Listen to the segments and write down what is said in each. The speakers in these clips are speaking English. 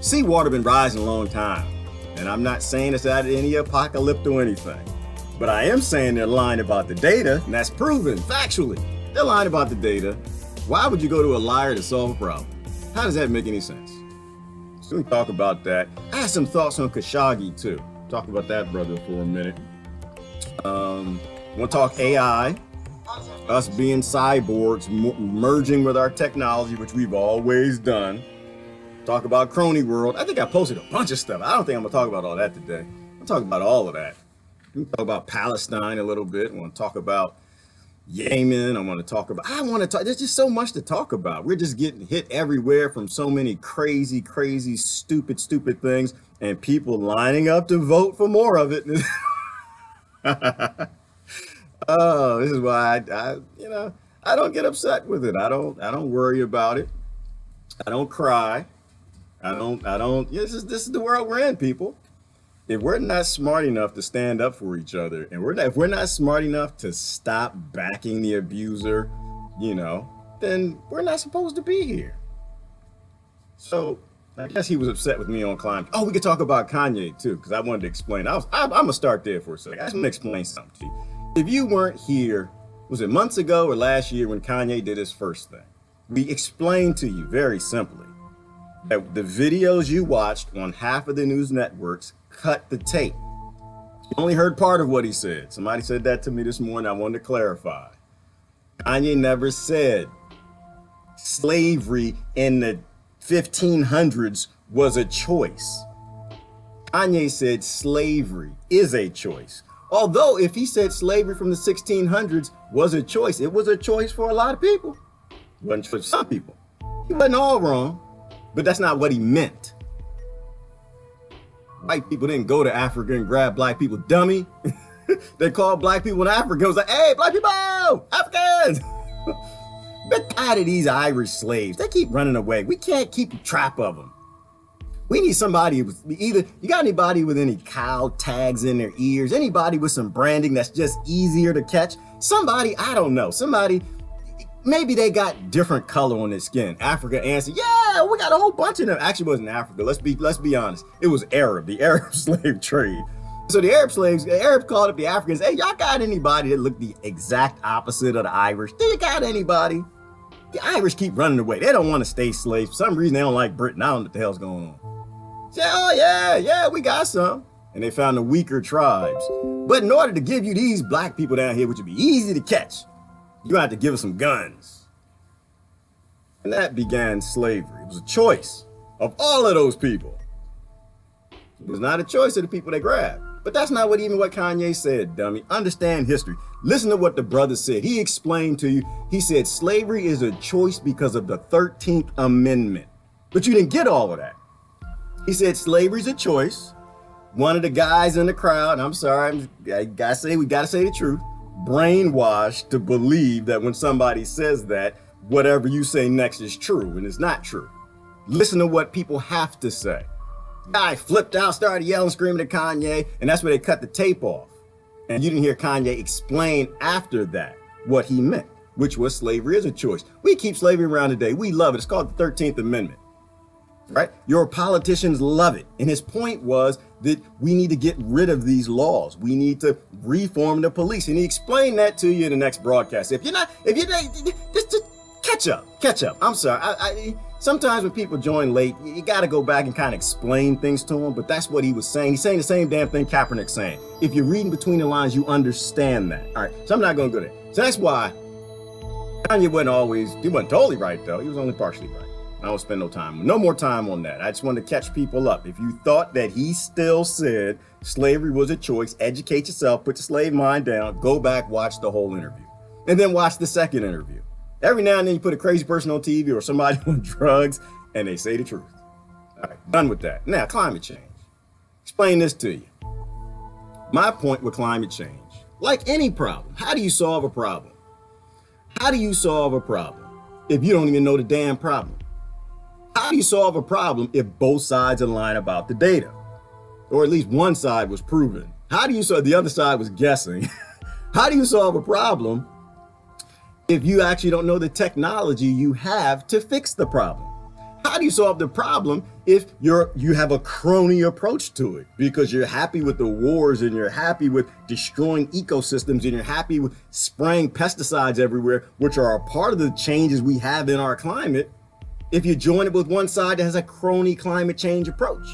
Seawater been rising a long time. And I'm not saying it's out of any apocalypse or anything. But I am saying they're lying about the data, and that's proven factually. They're lying about the data. Why would you go to a liar to solve a problem? How does that make any sense? So we talk about that. I have some thoughts on Khashoggi too. Talk about that, brother, for a minute. Want to talk AI, us being cyborgs, merging with our technology, which we've always done. Talk about CRONY WORLD. I think I posted a bunch of stuff. I don't think I'm gonna talk about all that today. I'm talking about all of that. We can talk about Palestine a little bit. I want to talk about Yemen. I want to talk, there's just so much to talk about. We're just getting hit everywhere from so many crazy, stupid things, and people lining up to vote for more of it. Oh, this is why I don't get upset with it. I don't worry about it. I don't cry. This is the world we're in, people. If we're not smart enough to stand up for each other, and if we're not smart enough to stop backing the abuser, then we're not supposed to be here. So I guess he was upset with me on climate. Oh, we could talk about Kanye too, because I wanted to explain. I'm gonna start there for a second. I just want to explain something to you. If you weren't here, was it months ago or last year when Kanye did his first thing? We explained to you very simply that the videos you watched on half of the news networks cut the tape. You only heard part of what he said. Somebody said that to me this morning. I wanted to clarify. Kanye never said slavery in the 1500s was a choice. Kanye said slavery is a choice. Although if he said slavery from the 1600s was a choice, it was a choice for a lot of people. It wasn't for some people. He wasn't all wrong, but that's not what he meant. White people didn't go to Africa and grab black people, dummy. They called black people in Africa. It was like, hey, black people, Africans. Get tired of these Irish slaves. They keep running away. We can't keep a trap of them. We need somebody with you got anybody with any cow tags in their ears? Anybody with some branding that's just easier to catch? Somebody, I don't know, maybe they got different color on their skin. Africa answered, yeah, we got a whole bunch of them. Actually, it wasn't Africa. Let's be honest. It was Arab, the Arab slave trade. So the Arabs called up the Africans. Hey, y'all got anybody that looked the exact opposite of the Irish? Do you got anybody? The Irish keep running away. They don't want to stay slaves. For some reason, they don't like Britain. I don't know what the hell's going on. Say, oh yeah, we got some. And they found the weaker tribes. But in order to give you these black people down here, which would be easy to catch, you have to give us some guns. And that began slavery. It was a choice of all of those people. It was not a choice of the people they grabbed. But that's not what Kanye said, dummy. Understand history. Listen to what the brother said. He explained to you. He said slavery is a choice because of the 13th Amendment. But you didn't get all of that. He said slavery's a choice. One of the guys in the crowd, and I'm sorry, we gotta say the truth, brainwashed to believe that when somebody says that, whatever you say next is true, and it's not true. Listen to what people have to say. Guy flipped out, started yelling, screaming at Kanye, and that's where they cut the tape off. And you didn't hear Kanye explain after that what he meant, which was slavery is a choice. We keep slavery around today. We love it. It's called the 13th Amendment, right? Your politicians love it. And his point was that we need to get rid of these laws. We need to reform the police. And he explained that to you in the next broadcast. If you're not, just catch up. I'm sorry. Sometimes when people join late, you got to go back and kind of explain things to them. But that's what he was saying. He's saying the same damn thing Kaepernick's saying. If you're reading between the lines, you understand that. All right. So I'm not going to go there. So that's why Kanye he wasn't totally right, though. He was only partially right. I don't spend no more time on that. I just wanted to catch people up. If you thought that he still said slavery was a choice, educate yourself, put your slave mind down, go back, watch the whole interview, and then watch the second interview. Every now and then you put a crazy person on TV or somebody on drugs and they say the truth. All right, done with that. Now, climate change. Explain this to you. My point with climate change, like any problem, how do you solve a problem? How do you solve a problem if you don't even know the damn problem? How do you solve a problem if both sides are lying about the data? Or at least one side was proven. How do you solve, the other side was guessing? How do you solve a problem if you actually don't know the technology you have to fix the problem? How do you solve the problem if you have a crony approach to it because you're happy with the wars and you're happy with destroying ecosystems and you're happy with spraying pesticides everywhere, which are a part of the changes we have in our climate. If you join it with one side that has a crony climate change approach,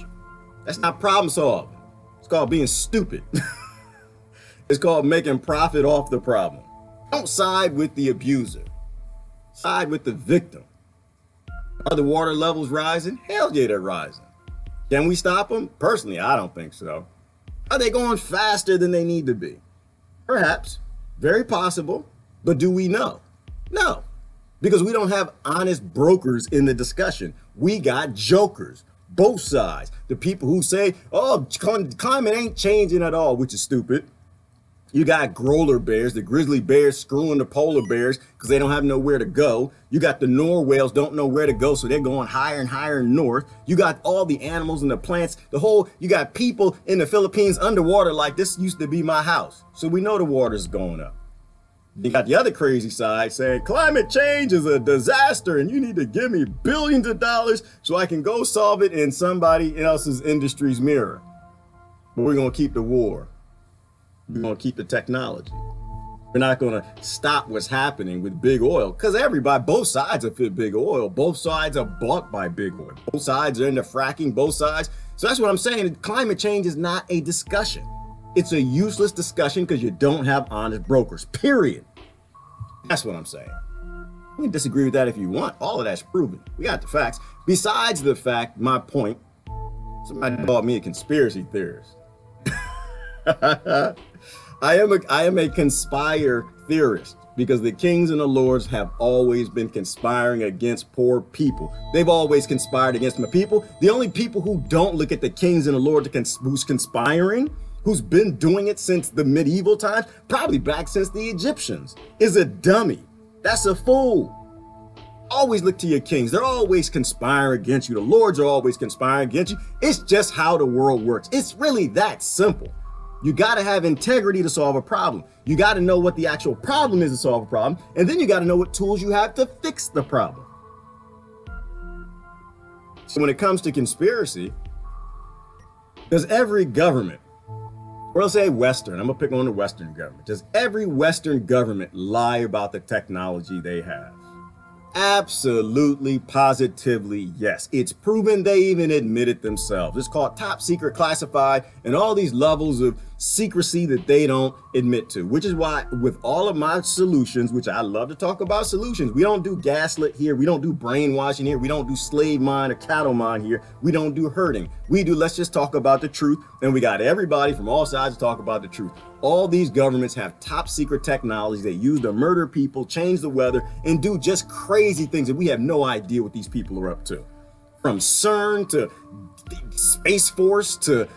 that's not problem solving. It's called being stupid. It's called making profit off the problem. Don't side with the abuser. Side with the victim. Are the water levels rising? Hell yeah, they're rising. Can we stop them? Personally, I don't think so. Are they going faster than they need to be? Perhaps. Very possible. But do we know? No. Because we don't have honest brokers in the discussion. We got jokers. Both sides. The people who say, oh, climate ain't changing at all, which is stupid. You got growler bears, the grizzly bears screwing the polar bears because they don't have nowhere to go. You got the narwhals don't know where to go, so they're going higher and higher north. You got all the animals and the plants, you got people in the Philippines underwater like this used to be my house. So we know the water's going up. You got the other crazy side saying climate change is a disaster and you need to give me billions of dollars so I can go solve it in somebody else's industry's mirror. But we're going to keep the war. We're going to keep the technology. We're not going to stop what's happening with big oil because everybody, both sides are for big oil. Both sides are bought by big oil. Both sides are into fracking, both sides. So that's what I'm saying. Climate change is not a discussion. It's a useless discussion because you don't have honest brokers, period. That's what I'm saying. You can disagree with that if you want. All of that's proven. We got the facts. Besides the fact, my point, somebody called me a conspiracy theorist. I am a conspire theorist because the kings and the lords have always been conspiring against poor people. They've always conspired against my people. The only people who don't look at the kings and the lords who's conspiring, who's been doing it since the medieval times, probably back since the Egyptians, is a dummy. That's a fool. Always look to your kings. They're always conspiring against you. The lords are always conspiring against you. It's just how the world works. It's really that simple. You got to have integrity to solve a problem. You got to know what the actual problem is to solve a problem. And then you got to know what tools you have to fix the problem. So when it comes to conspiracy, does every government, or let's say Western, I'm going to pick on the Western government. Does every Western government lie about the technology they have? Absolutely, positively, yes. It's proven. They even admit it themselves. It's called top secret, classified, and all these levels of secrecy that they don't admit to, which is why with all of my solutions, which I love to talk about solutions, we don't do gaslit here. We don't do brainwashing here. We don't do slave mine or cattle mine here. We don't do hurting. We do, let's just talk about the truth. And we got everybody from all sides to talk about the truth. All these governments have top secret technology they use to murder people, change the weather, and do just crazy things that we have no idea what these people are up to. From CERN to Space Force to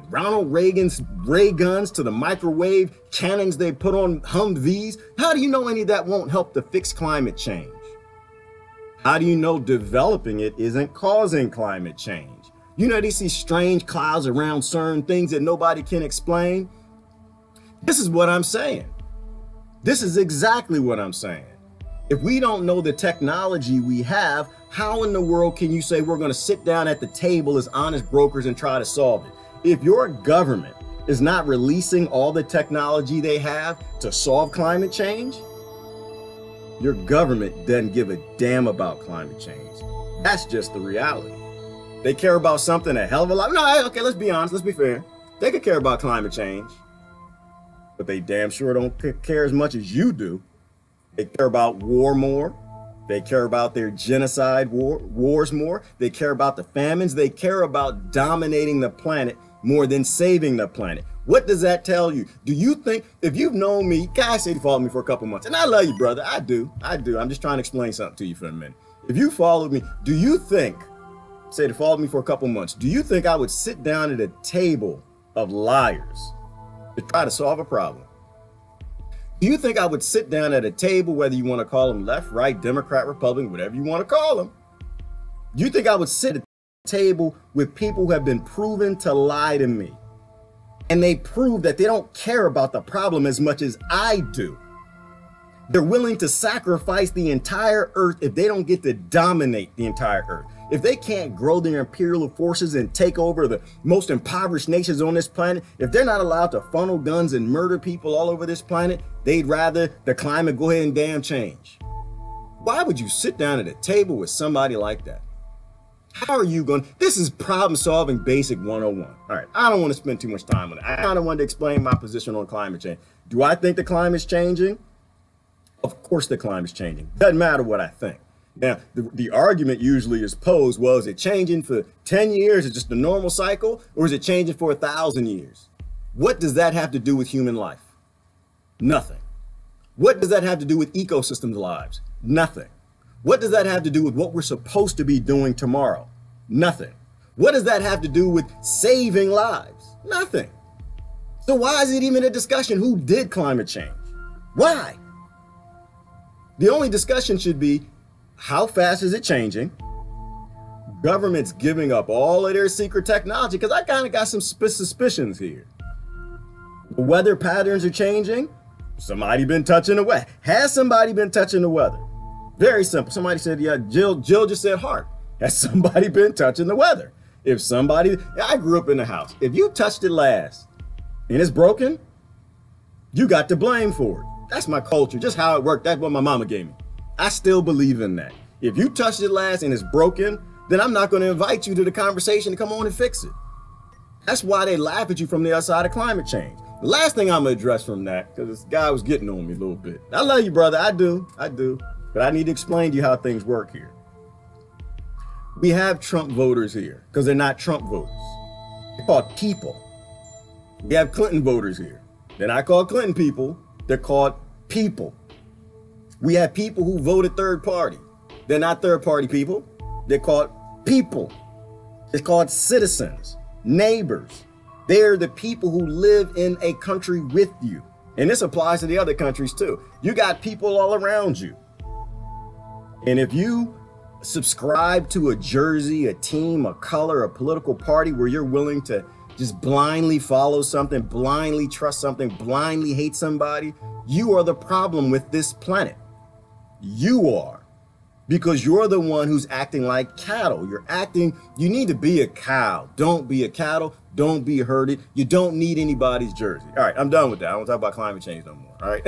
Ronald Reagan's ray guns to the microwave cannons they put on Humvees. How do you know any of that won't help to fix climate change? How do you know developing it isn't causing climate change? You know, they see strange clouds around CERN, things that nobody can explain. This is what I'm saying. This is exactly what I'm saying. If we don't know the technology we have, how in the world can you say we're going to sit down at the table as honest brokers and try to solve it? If your government is not releasing all the technology they have to solve climate change, your government doesn't give a damn about climate change. That's just the reality. They care about something a hell of a lot. No, okay, let's be honest, let's be fair. They could care about climate change, but they damn sure don't care as much as you do. They care about war more. They care about their genocide wars more. They care about the famines. They care about dominating the planet more than saving the planet. What does that tell you? Do you think, if you've known me, guys say you followed me for a couple months, and I love you, brother. I do. I'm just trying to explain something to you for a minute. If you followed me, do you think, say you followed me for a couple months, do you think I would sit down at a table of liars to try to solve a problem? Do you think I would sit down at a table, whether you want to call them left, right, Democrat, Republican, whatever you want to call them? Do you think I would sit at a table with people who have been proven to lie to me? And they prove that they don't care about the problem as much as I do. They're willing to sacrifice the entire earth if they don't get to dominate the entire earth. if they can't grow their imperial forces and take over the most impoverished nations on this planet, if they're not allowed to funnel guns and murder people all over this planet, they'd rather the climate go ahead and damn change. Why would you sit down at a table with somebody like that? How are you going? This is problem solving basic 101. All right, I don't want to spend too much time on it. I kind of wanted to explain my position on climate change. Do I think the climate's changing? Of course the climate's changing. Doesn't matter what I think. Now, the argument usually is posed, well, is it changing for 10 years? Is it just a normal cycle? Or is it changing for 1,000 years? What does that have to do with human life? Nothing. What does that have to do with ecosystems' lives? Nothing. What does that have to do with what we're supposed to be doing tomorrow? Nothing. What does that have to do with saving lives? Nothing. So why is it even a discussion? Who did climate change? Why? The only discussion should be, how fast is it changing? Government's giving up all of their secret technology, because I kind of got some suspicions here. The weather patterns are changing. Somebody been touching the weather. Has somebody been touching the weather? Very simple. Somebody said, yeah, Jill just said heart. Has somebody been touching the weather? If somebody, I grew up in the house. If you touched it last and it's broken, you got to blame for it. That's my culture, just how it worked. That's what my mama gave me. I still believe in that. If you touched it last and it's broken, then I'm not going to invite you to the conversation to come on and fix it. That's why they laugh at you from the other side of climate change. The last thing I'm going to address from that, because this guy was getting on me a little bit. I love you, brother. I do. But I need to explain to you how things work here. We have Trump voters here because they're not Trump voters. They're called people. We have Clinton voters here. They're not called Clinton people. They're called people. We have people who voted third party. They're not third party people. They're called people. It's called citizens, neighbors. They're the people who live in a country with you. And this applies to the other countries too. You got people all around you. And if you subscribe to a jersey, a team, a color, a political party where you're willing to just blindly follow something, blindly trust something, blindly hate somebody, you are the problem with this planet. You are. Because you're the one who's acting like cattle. You need to be a cow. Don't be a cattle. Don't be herded. You don't need anybody's jersey. All right, I'm done with that. I don't talk about climate change no more. All right.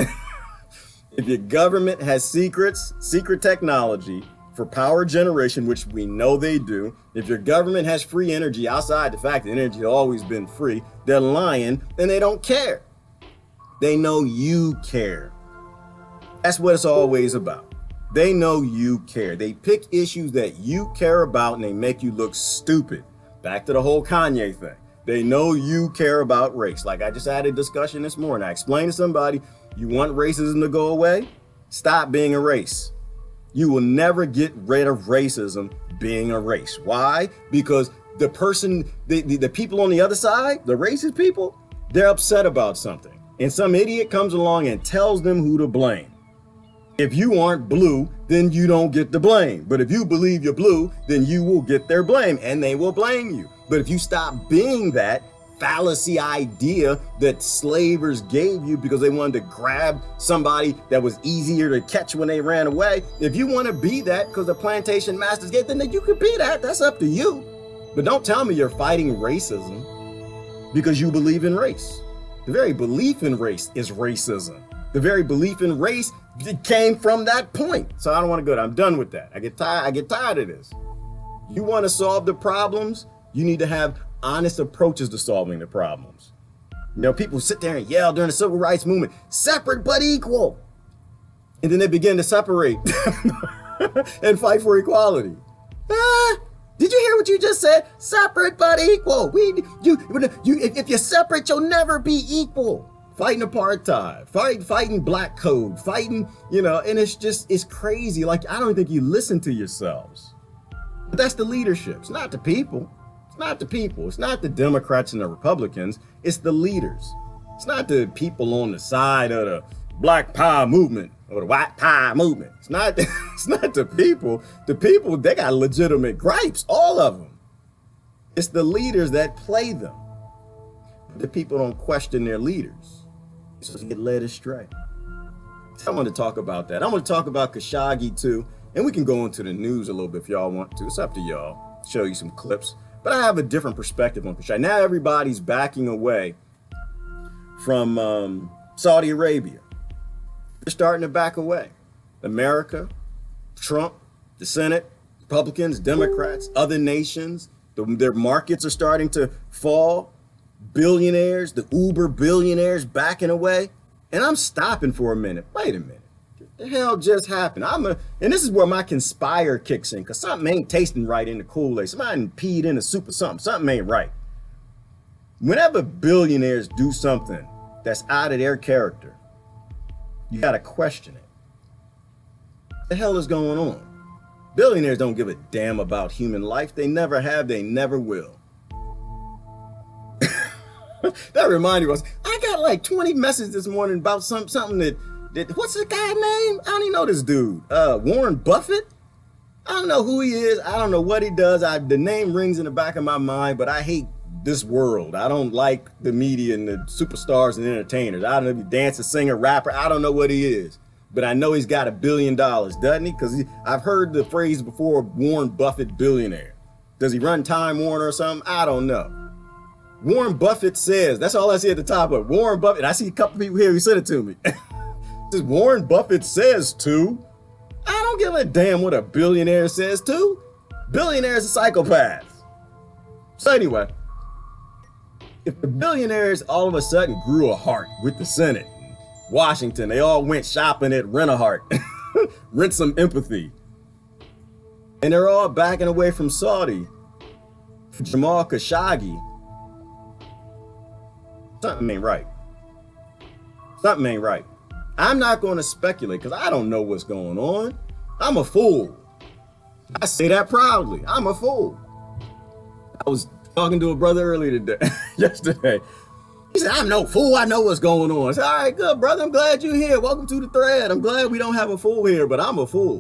If your government has secret technology for power generation, which we know they do, if your government has free energy outside the fact that energy has always been free, they're lying and they don't care. They know you care. That's what it's always about. They know you care. They pick issues that you care about and they make you look stupid. Back to the whole Kanye thing. They know you care about race. Like I just had a discussion this morning. I explained to somebody, you want racism to go away? Stop being a race. You will never get rid of racism being a race. Why? Because the people on the other side, the racist people, they're upset about something. And some idiot comes along and tells them who to blame. If you aren't blue, then you don't get the blame. But if you believe you're blue, then you will get their blame and they will blame you. But if you stop being that fallacy idea that slavers gave you because they wanted to grab somebody that was easier to catch when they ran away, if you want to be that because the plantation masters gave, then you could be that. That's up to you. But don't tell me you're fighting racism because you believe in race. The very belief in race is racism. The very belief in race came from that point. So I don't want to go there. I'm done with that. I get tired of this. You want to solve the problems, you need to have honest approaches to solving the problems. You know, people sit there and yell during the civil rights movement, separate but equal. And then they begin to separate and fight for equality. Did you hear what you just said? Separate but equal. If you're separate, you'll never be equal. Fighting apartheid, fighting black code, fighting, and it's crazy. Like, I don't think you listen to yourselves. But that's the leadership. It's not the people. It's not the people. It's not the Democrats and the Republicans. It's the leaders. It's not the people on the side of the Black Power movement or the White Power movement. It's not the people. The people, they got legitimate gripes, all of them. It's the leaders that play them. The people don't question their leaders. So they get led astray. So I want to talk about that. I want to talk about Khashoggi too. And we can go into the news a little bit if y'all want to. It's up to y'all. Show you some clips. But I have a different perspective on Khashoggi. Now everybody's backing away from Saudi Arabia. They're starting to back away. America, Trump, the Senate, Republicans, Democrats, other nations, their markets are starting to fall. Billionaires, the Uber billionaires backing away. And I'm stopping for a minute. Wait a minute. What the hell just happened? And this is where my conspire kicks in, because something ain't tasting right in the Kool-Aid. Somebody peed in the soup or something. Something ain't right. Whenever billionaires do something that's out of their character, you got to question it. What the hell is going on? Billionaires don't give a damn about human life. They never have. They never will. That reminded me, I got like 20 messages this morning about something that what's the guy's name? I don't even know this dude. Warren Buffett? I don't know who he is. I don't know what he does. The name rings in the back of my mind, but I hate this world. I don't like the media and the superstars and entertainers. I don't know if he dancer, singer, rapper. I don't know what he is. But I know he's got $1 billion, doesn't he? Because I've heard the phrase before, Warren Buffett billionaire. Does he run Time Warner or something? I don't know. Warren Buffett says, that's all I see at the top of it. Warren Buffett, I see a couple people here who sent it to me. This Warren Buffett says to. I don't give a damn what a billionaire says to. Billionaires are psychopaths. So anyway, if the billionaires all of a sudden grew a heart with the Senate, Washington, they all went shopping at Rent-A-Heart, rent some empathy, and they're all backing away from Saudi, Jamal Khashoggi, something ain't right. Something ain't right. I'm not going to speculate because I don't know what's going on. I'm a fool. I say that proudly. I'm a fool. I was talking to a brother earlier today, yesterday. He said, I'm no fool. I know what's going on. I said, all right, good, brother. I'm glad you're here. Welcome to the thread. I'm glad we don't have a fool here, but I'm a fool.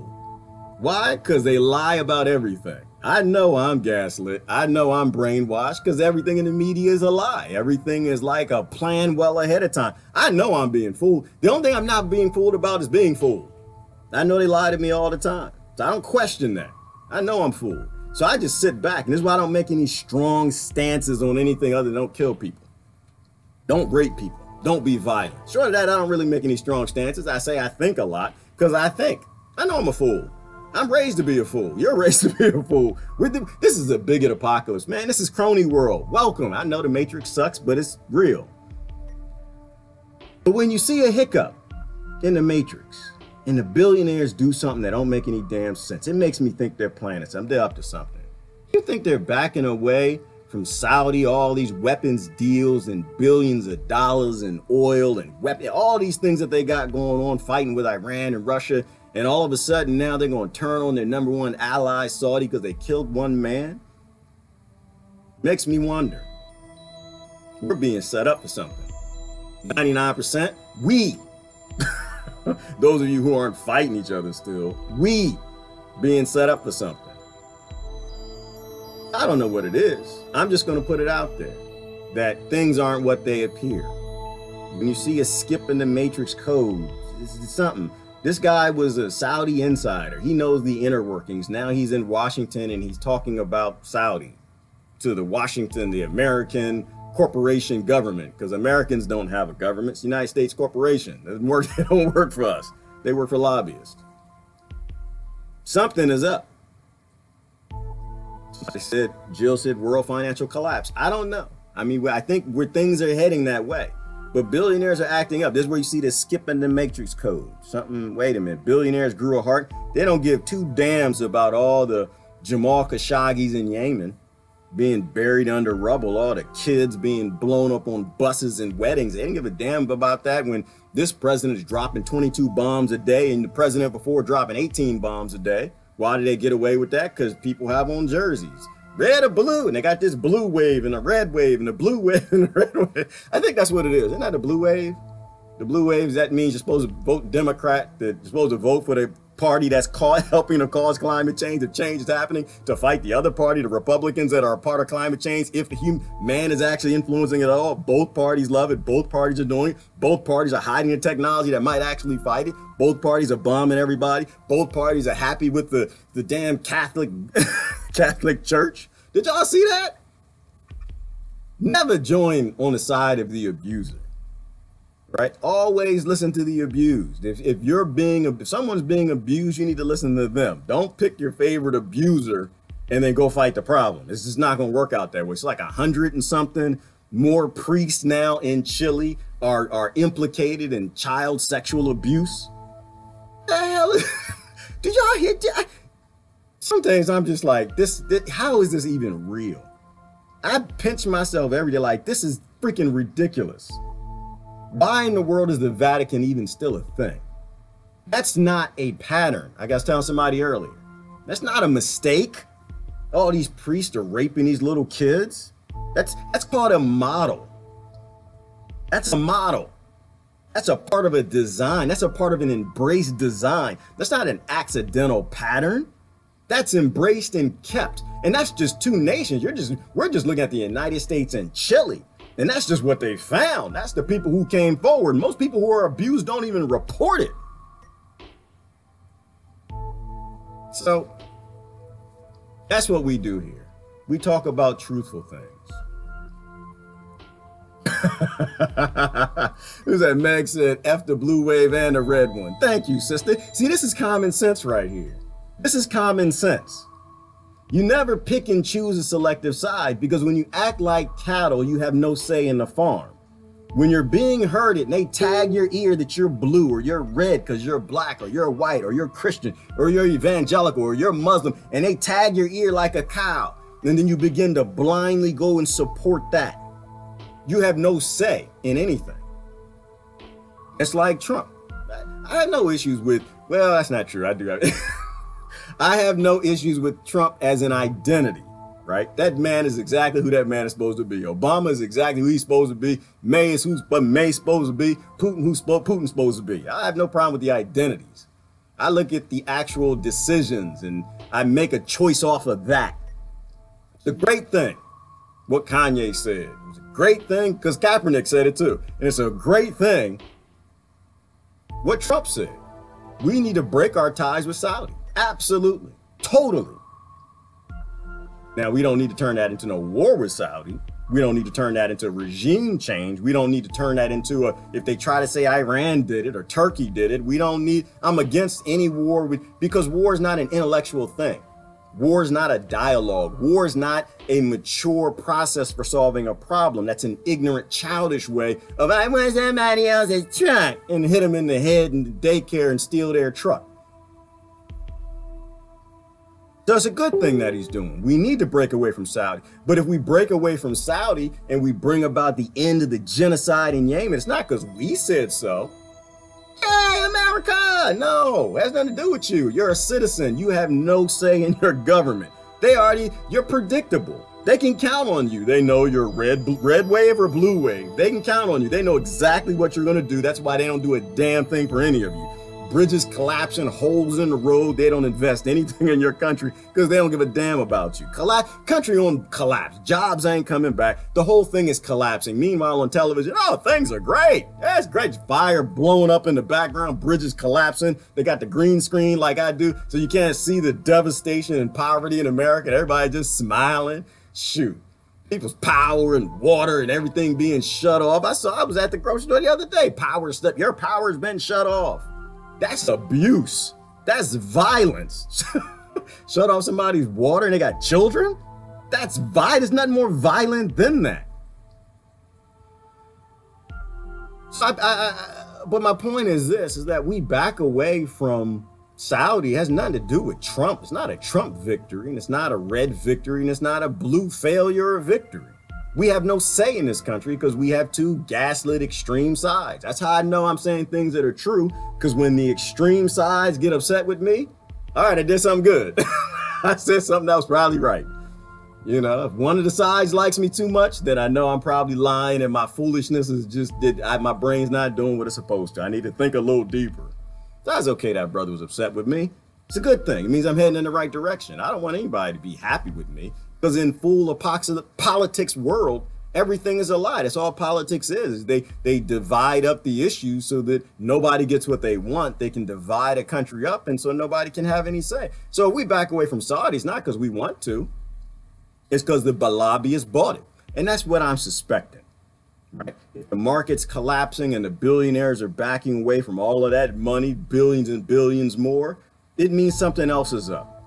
Why? Because they lie about everything. I know I'm gaslit. I know I'm brainwashed because everything in the media is a lie. Everything is like a plan well ahead of time. I know I'm being fooled. The only thing I'm not being fooled about is being fooled. I know they lie to me all the time. So I don't question that. I know I'm fooled. So I just sit back. And this is why I don't make any strong stances on anything other than don't kill people. Don't rape people. Don't be violent. Short of that, I don't really make any strong stances. I say I think a lot because I think. I know I'm a fool. I'm raised to be a fool. You're raised to be a fool. This is a bigot apocalypse, man. This is CRONY world. Welcome. I know the Matrix sucks, but it's real. But when you see a hiccup in the Matrix and the billionaires do something that don't make any damn sense, it makes me think they're planning something. They're up to something. You think they're backing away from Saudi, all these weapons deals and billions of dollars and oil and weapon, all these things that they got going on, fighting with Iran and Russia. And all of a sudden now they're going to turn on their number one ally, Saudi, because they killed one man? Makes me wonder. We're being set up for something. 99%, we. Those of you who aren't fighting each other still, we being set up for something. I don't know what it is. I'm just going to put it out there that things aren't what they appear. When you see a skip in the Matrix code, it's something. This guy was a Saudi insider. He knows the inner workings. Now he's in Washington and he's talking about Saudi to the Washington, the American corporation government, because Americans don't have a government. It's the United States corporation. It doesn't work. They don't work for us. They work for lobbyists. Something is up. Jill said world financial collapse. I don't know. I mean, I think where things are heading that way. But billionaires are acting up. This is where you see this skip in the Matrix code. Something, wait a minute, billionaires grew a heart. They don't give two damns about all the Jamal Khashoggis in Yemen being buried under rubble, all the kids being blown up on buses and weddings. They didn't give a damn about that when this president is dropping 22 bombs a day and the president before dropping 18 bombs a day. Why did they get away with that? Because people have on jerseys. Red or blue, and they got this blue wave and a red wave and a blue wave and a red wave. I think that's what it is. Isn't that a blue wave? The blue waves, that means you're supposed to vote Democrat, that you're supposed to vote for the party that's helping to cause climate change, the change is happening, to fight the other party, the Republicans that are a part of climate change. If the man is actually influencing it all, both parties love it. Both parties are doing it. Both parties are hiding the technology that might actually fight it. Both parties are bombing everybody. Both parties are happy with the damn Catholic Church. Did y'all see that? Never join on the side of the abuser. Right? Always listen to the abused. If someone's being abused, you need to listen to them. Don't pick your favorite abuser and then go fight the problem. It's just not going to work out that way. It's like 100 and something more priests now in Chile are implicated in child sexual abuse. The hell is, did y'all hear? Sometimes I'm just like, how is this even real? I pinch myself every day like, this is freaking ridiculous. Why in the world is the Vatican even still a thing? That's not a pattern. I was telling somebody earlier. That's not a mistake. All these priests are raping these little kids. That's called a model. That's a model. That's a part of a design. That's a part of an embraced design. That's not an accidental pattern. That's embraced and kept. And that's just two nations. We're just looking at the United States and Chile. And that's just what they found. That's the people who came forward. Most people who are abused don't even report it. So that's what we do here. We talk about truthful things. Who's that? Meg said, F the blue wave and the red one. Thank you, sister. See, this is common sense right here. This is common sense. You never pick and choose a selective side, because when you act like cattle, you have no say in the farm. When you're being herded and they tag your ear that you're blue or you're red because you're black or you're white or you're Christian or you're evangelical or you're Muslim, and they tag your ear like a cow, and then you begin to blindly go and support that. You have no say in anything. It's like Trump. I have no issues with, well, that's not true. I do have I have no issues with Trump as an identity, right? That man is exactly who that man is supposed to be. Obama is exactly who he's supposed to be. May is who May's supposed to be. Putin's supposed to be. I have no problem with the identities. I look at the actual decisions and I make a choice off of that. The great thing, what Kanye said, it was a great thing because Kaepernick said it too. And it's a great thing what Trump said. We need to break our ties with Saudi. Absolutely. Totally. Now, we don't need to turn that into no war with Saudi. We don't need to turn that into regime change. We don't need to turn that into if they try to say Iran did it or Turkey did it, I'm against any war because war is not an intellectual thing. War is not a dialogue. War is not a mature process for solving a problem. That's an ignorant, childish way of, I want somebody else's truck, and hit them in the head in the daycare and steal their truck. So it's a good thing that he's doing. We need to break away from Saudi. But if we break away from Saudi and we bring about the end of the genocide in Yemen, it's not because we said so. Hey, America! No, it has nothing to do with you. You're a citizen. You have no say in your government. You're predictable. They can count on you. They know you're red wave or blue wave. They can count on you. They know exactly what you're going to do. That's why they don't do a damn thing for any of you. Bridges collapsing, holes in the road. They don't invest anything in your country because they don't give a damn about you. Country on collapse. Jobs ain't coming back. The whole thing is collapsing. Meanwhile, on television, oh, things are great. That's great. Fire blowing up in the background. Bridges collapsing. They got the green screen like I do, so you can't see the devastation and poverty in America. Everybody just smiling. Shoot. People's power and water and everything being shut off. I was at the grocery store the other day. Your power's been shut off. That's abuse. That's violence. Shut off somebody's water and they got children? That's violent. There's nothing more violent than that. So but my point is this, is that we back away from Saudi. It has nothing to do with Trump. It's not a Trump victory, and it's not a red victory, and it's not a blue failure or victory. We have no say in this country because we have two gaslit extreme sides. That's how I know I'm saying things that are true, because when the extreme sides get upset with me, all right, I did something good. I said something that was probably right. You know, if one of the sides likes me too much, then I know I'm probably lying and my foolishness is my brain's not doing what it's supposed to. I need to think a little deeper. That's okay that brother was upset with me. It's a good thing. It means I'm heading in the right direction. I don't want anybody to be happy with me, because in full politics world, everything is a lie. That's all politics is. They divide up the issues so that nobody gets what they want. They can divide a country up, and so nobody can have any say. So if we back away from Saudis, not because we want to, it's because the lobbyists bought it. And that's what I'm suspecting. Right? If the market's collapsing and the billionaires are backing away from all of that money, billions and billions more, it means something else is up.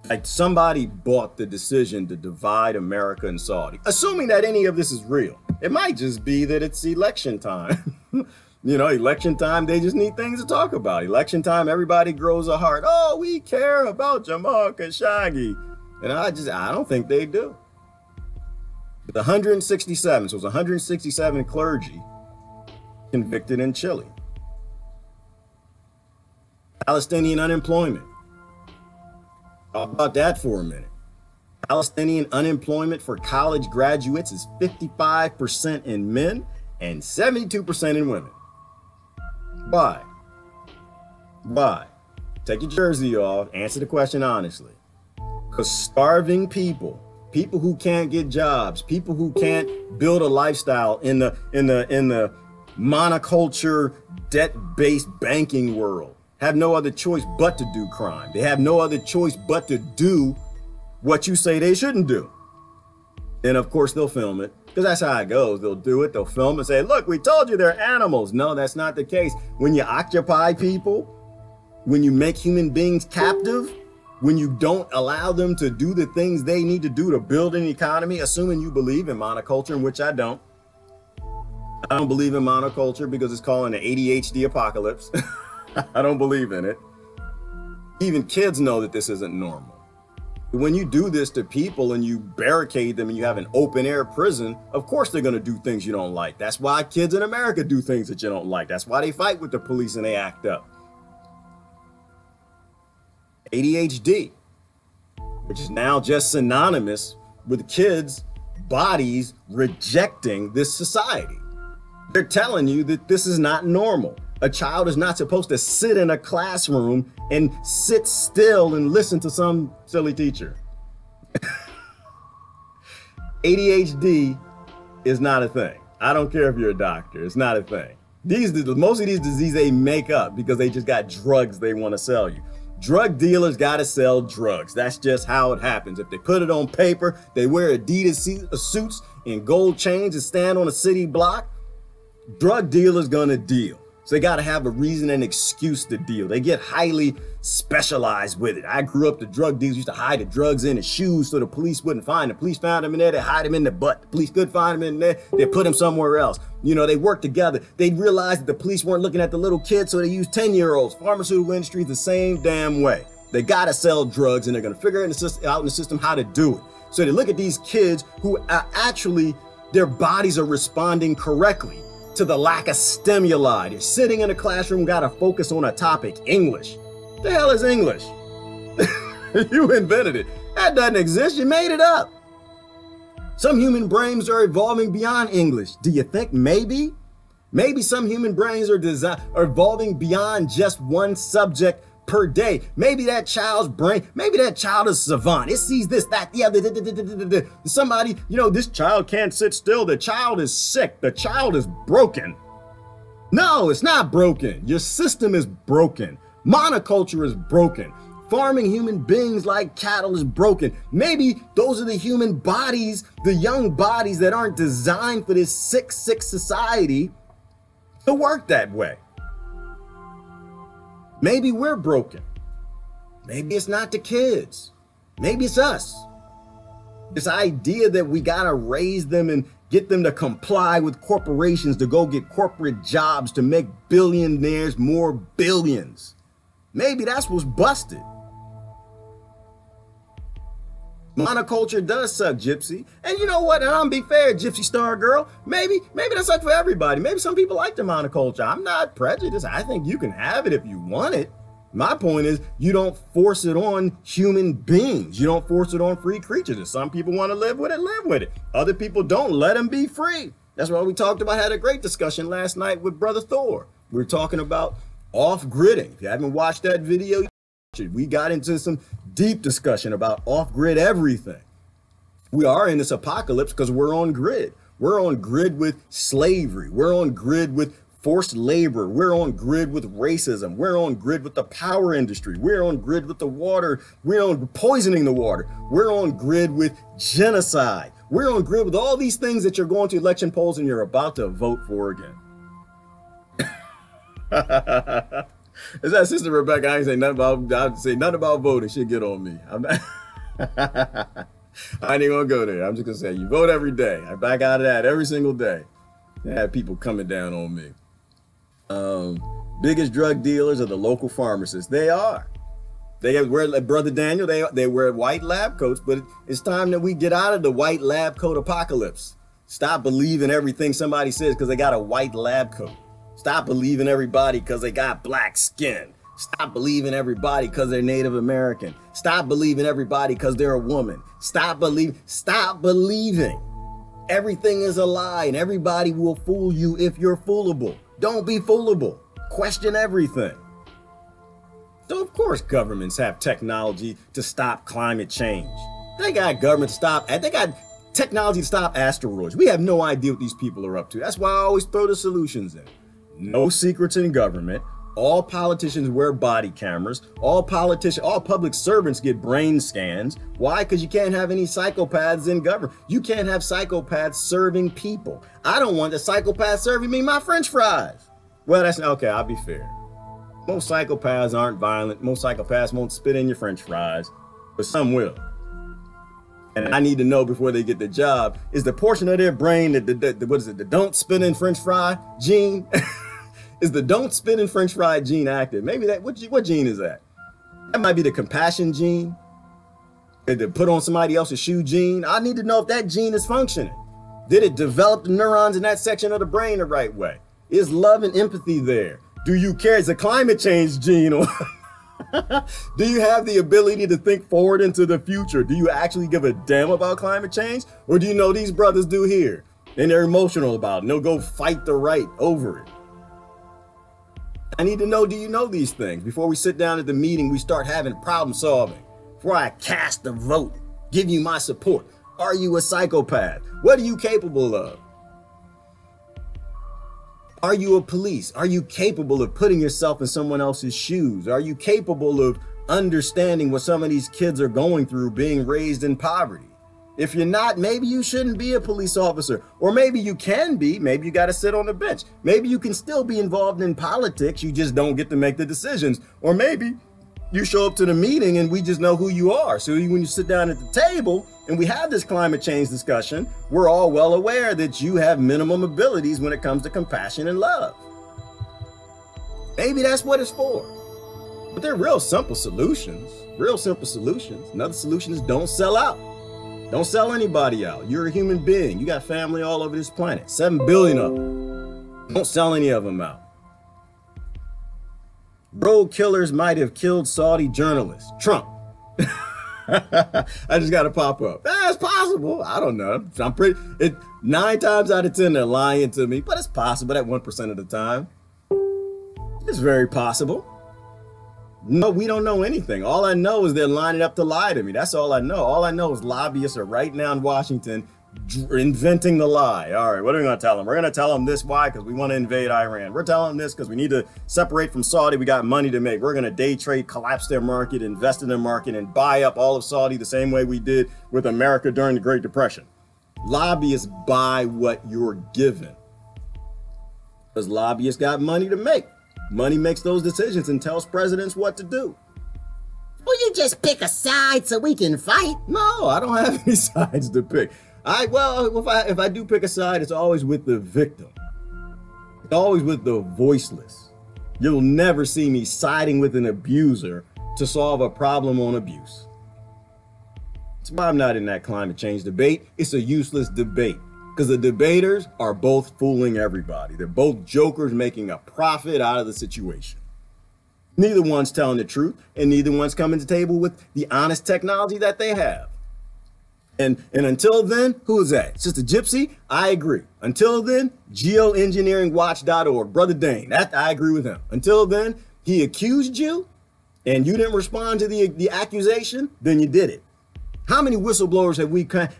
Like somebody bought the decision to divide America and Saudi, assuming that any of this is real. It might just be that it's election time. You know, election time, they just need things to talk about. Election time, everybody grows a heart. Oh, we care about Jamal Khashoggi. And I don't think they do. The 167, so it was 167 clergy convicted in Chile. Palestinian unemployment. Talk about that for a minute. Palestinian unemployment for college graduates is 55% in men and 72% in women. Why? Why? Take your jersey off, answer the question honestly. Because starving people, people who can't get jobs, people who can't build a lifestyle in the monoculture, debt-based banking world, have no other choice but to do crime. They have no other choice but to do what you say they shouldn't do. And of course they'll film it, because that's how it goes. They'll do it, they'll film it, say, look, we told you they're animals. No, that's not the case. When you occupy people, when you make human beings captive, when you don't allow them to do the things they need to do to build an economy, assuming you believe in monoculture, in which I don't. I don't believe in monoculture because it's calling an ADHD apocalypse. I don't believe in it. Even kids know that this isn't normal. When you do this to people and you barricade them and you have an open air prison, of course they're going to do things you don't like. That's why kids in America do things that you don't like. That's why they fight with the police and they act up. ADHD, which is now just synonymous with kids' bodies rejecting this society. They're telling you that this is not normal. A child is not supposed to sit in a classroom and sit still and listen to some silly teacher. ADHD is not a thing. I don't care if you're a doctor, it's not a thing. Most of these diseases they make up because they just got drugs they want to sell you. Drug dealers got to sell drugs. That's just how it happens. If they put it on paper, they wear Adidas suits and gold chains and stand on a city block, drug dealers gonna deal. So they got to have a reason and excuse to deal. They get highly specialized with it. I grew up, the drug dealers used to hide the drugs in his shoes so the police wouldn't find them. The police found them in there, they hide them in the butt. The police could find them in there, they put them somewhere else. You know, they worked together. They realized that the police weren't looking at the little kids, so they used 10-year-olds. Pharmaceutical industry is the same damn way. They got to sell drugs and they're going to figure out in the system how to do it. So they look at these kids who are actually, their bodies are responding correctly to the lack of stimuli. They're sitting in a classroom, got to focus on a topic, English. The hell is English? You invented it. That doesn't exist, you made it up. Some human brains are evolving beyond English. Do you think maybe some human brains are evolving beyond just one subject per day? Maybe that child's brain, maybe that child is savant. It sees this, that, the other. Somebody, you know, this child can't sit still. The child is sick. The child is broken. No, it's not broken. Your system is broken. Monoculture is broken. Farming human beings like cattle is broken. Maybe those are the human bodies, the young bodies that aren't designed for this sick society to work that way. Maybe we're broken. Maybe it's not the kids. Maybe it's us. This idea that we gotta raise them and get them to comply with corporations to go get corporate jobs to make billionaires more billions. Maybe that's what's busted. Monoculture does suck, Gypsy. And you know what? And I'm gonna be fair, Gypsy Star Girl. Maybe that sucks for everybody. Maybe some people like the monoculture. I'm not prejudiced. I think you can have it if you want it. My point is, you don't force it on human beings. You don't force it on free creatures. If some people want to live with it, live with it. Other people don't. Let them be free. That's why we talked about, had a great discussion last night with Brother Thor. We were talking about Off-gridding. If you haven't watched that video, we got into some deep discussion about off-grid everything. We are in this apocalypse because we're on grid. We're on grid with slavery. We're on grid with forced labor. We're on grid with racism. We're on grid with the power industry. We're on grid with the water. We're on poisoning the water. We're on grid with genocide. We're on grid with all these things that you're going to election polls and you're about to vote for again. Is that Sister Rebecca? I ain't say nothing about voting. She'll get on me. I ain't even gonna go there. I'm just gonna say you vote every day. I back out of that every single day. I have people coming down on me. Biggest drug dealers are the local pharmacists. They are. They wear, Brother Daniel, they wear white lab coats, but it's time that we get out of the white lab coat apocalypse. Stop believing everything somebody says because they got a white lab coat. Stop believing everybody because they got black skin. Stop believing everybody because they're Native American. Stop believing everybody because they're a woman. Stop believing. Everything is a lie and everybody will fool you if you're foolable. Don't be foolable. Question everything. So of course governments have technology to stop climate change. They got government to stop, and they got technology to stop asteroids. We have no idea what these people are up to. That's why I always throw the solutions in. No secrets in government. All politicians wear body cameras. All public servants get brain scans. Why? Because you can't have any psychopaths in government. You can't have psychopaths serving people. I don't want the psychopath serving me my French fries. Well, that's okay. I'll be fair. Most psychopaths aren't violent. Most psychopaths won't spit in your French fries, but some will. And I need to know before they get the job, is the portion of their brain that the don't spit in French fry gene? Is the don't spit in French fry gene active? Maybe that, what gene is that? That might be the compassion gene. The put on somebody else's shoe gene. I need to know if that gene is functioning. Did it develop the neurons in that section of the brain the right way? Is love and empathy there? Do you care? Is a climate change gene on? Do you have the ability to think forward into the future? Do you actually give a damn about climate change? Or do you know these brothers do here? And they're emotional about it and they'll go fight the right over it. I need to know, do you know these things? Before we sit down at the meeting, we start having problem solving. Before I cast a vote, give you my support. Are you a psychopath? What are you capable of? Are you a police? Are you capable of putting yourself in someone else's shoes? Are you capable of understanding what some of these kids are going through being raised in poverty? If you're not, maybe you shouldn't be a police officer. Or maybe you can be. Maybe you got to sit on the bench. Maybe you can still be involved in politics. You just don't get to make the decisions. Or maybe you show up to the meeting and we just know who you are. So when you sit down at the table and we have this climate change discussion, we're all well aware that you have minimum abilities when it comes to compassion and love. Maybe that's what it's for. But they're real simple solutions. Real simple solutions. Another solution is don't sell out. Don't sell anybody out. You're a human being. You got family all over this planet. 7 billion of them. Don't sell any of them out. Road killers might have killed Saudi journalists. Trump. I just got to pop up. That's possible. I don't know. 9 times out of 10 they're lying to me, but it's possible that 1% of the time. It's very possible. No, we don't know anything. All I know is they're lining up to lie to me. That's all I know. All I know is lobbyists are right now in Washington inventing the lie. All right, what are we going to tell them? We're going to tell them this. Why? Because we want to invade Iran. We're telling them this because we need to separate from Saudi. We got money to make. We're going to day trade, collapse their market, invest in their market, and buy up all of Saudi the same way we did with America during the Great Depression. Lobbyists buy what you're given because lobbyists got money to make. Money makes those decisions and tells presidents what to do. Well, you just pick a side so we can fight. No, I don't have any sides to pick. If I do pick a side, it's always with the victim. It's always with the voiceless. You'll never see me siding with an abuser to solve a problem on abuse. That's why I'm not in that climate change debate. It's a useless debate. Because the debaters are both fooling everybody. They're both jokers making a profit out of the situation. Neither one's telling the truth, and neither one's coming to the table with the honest technology that they have. And until then, who is that? Sister Gypsy? I agree. Until then, geoengineeringwatch.org. Brother Dane, that I agree with him. Until then, he accused you and you didn't respond to the accusation, then you did it. How many whistleblowers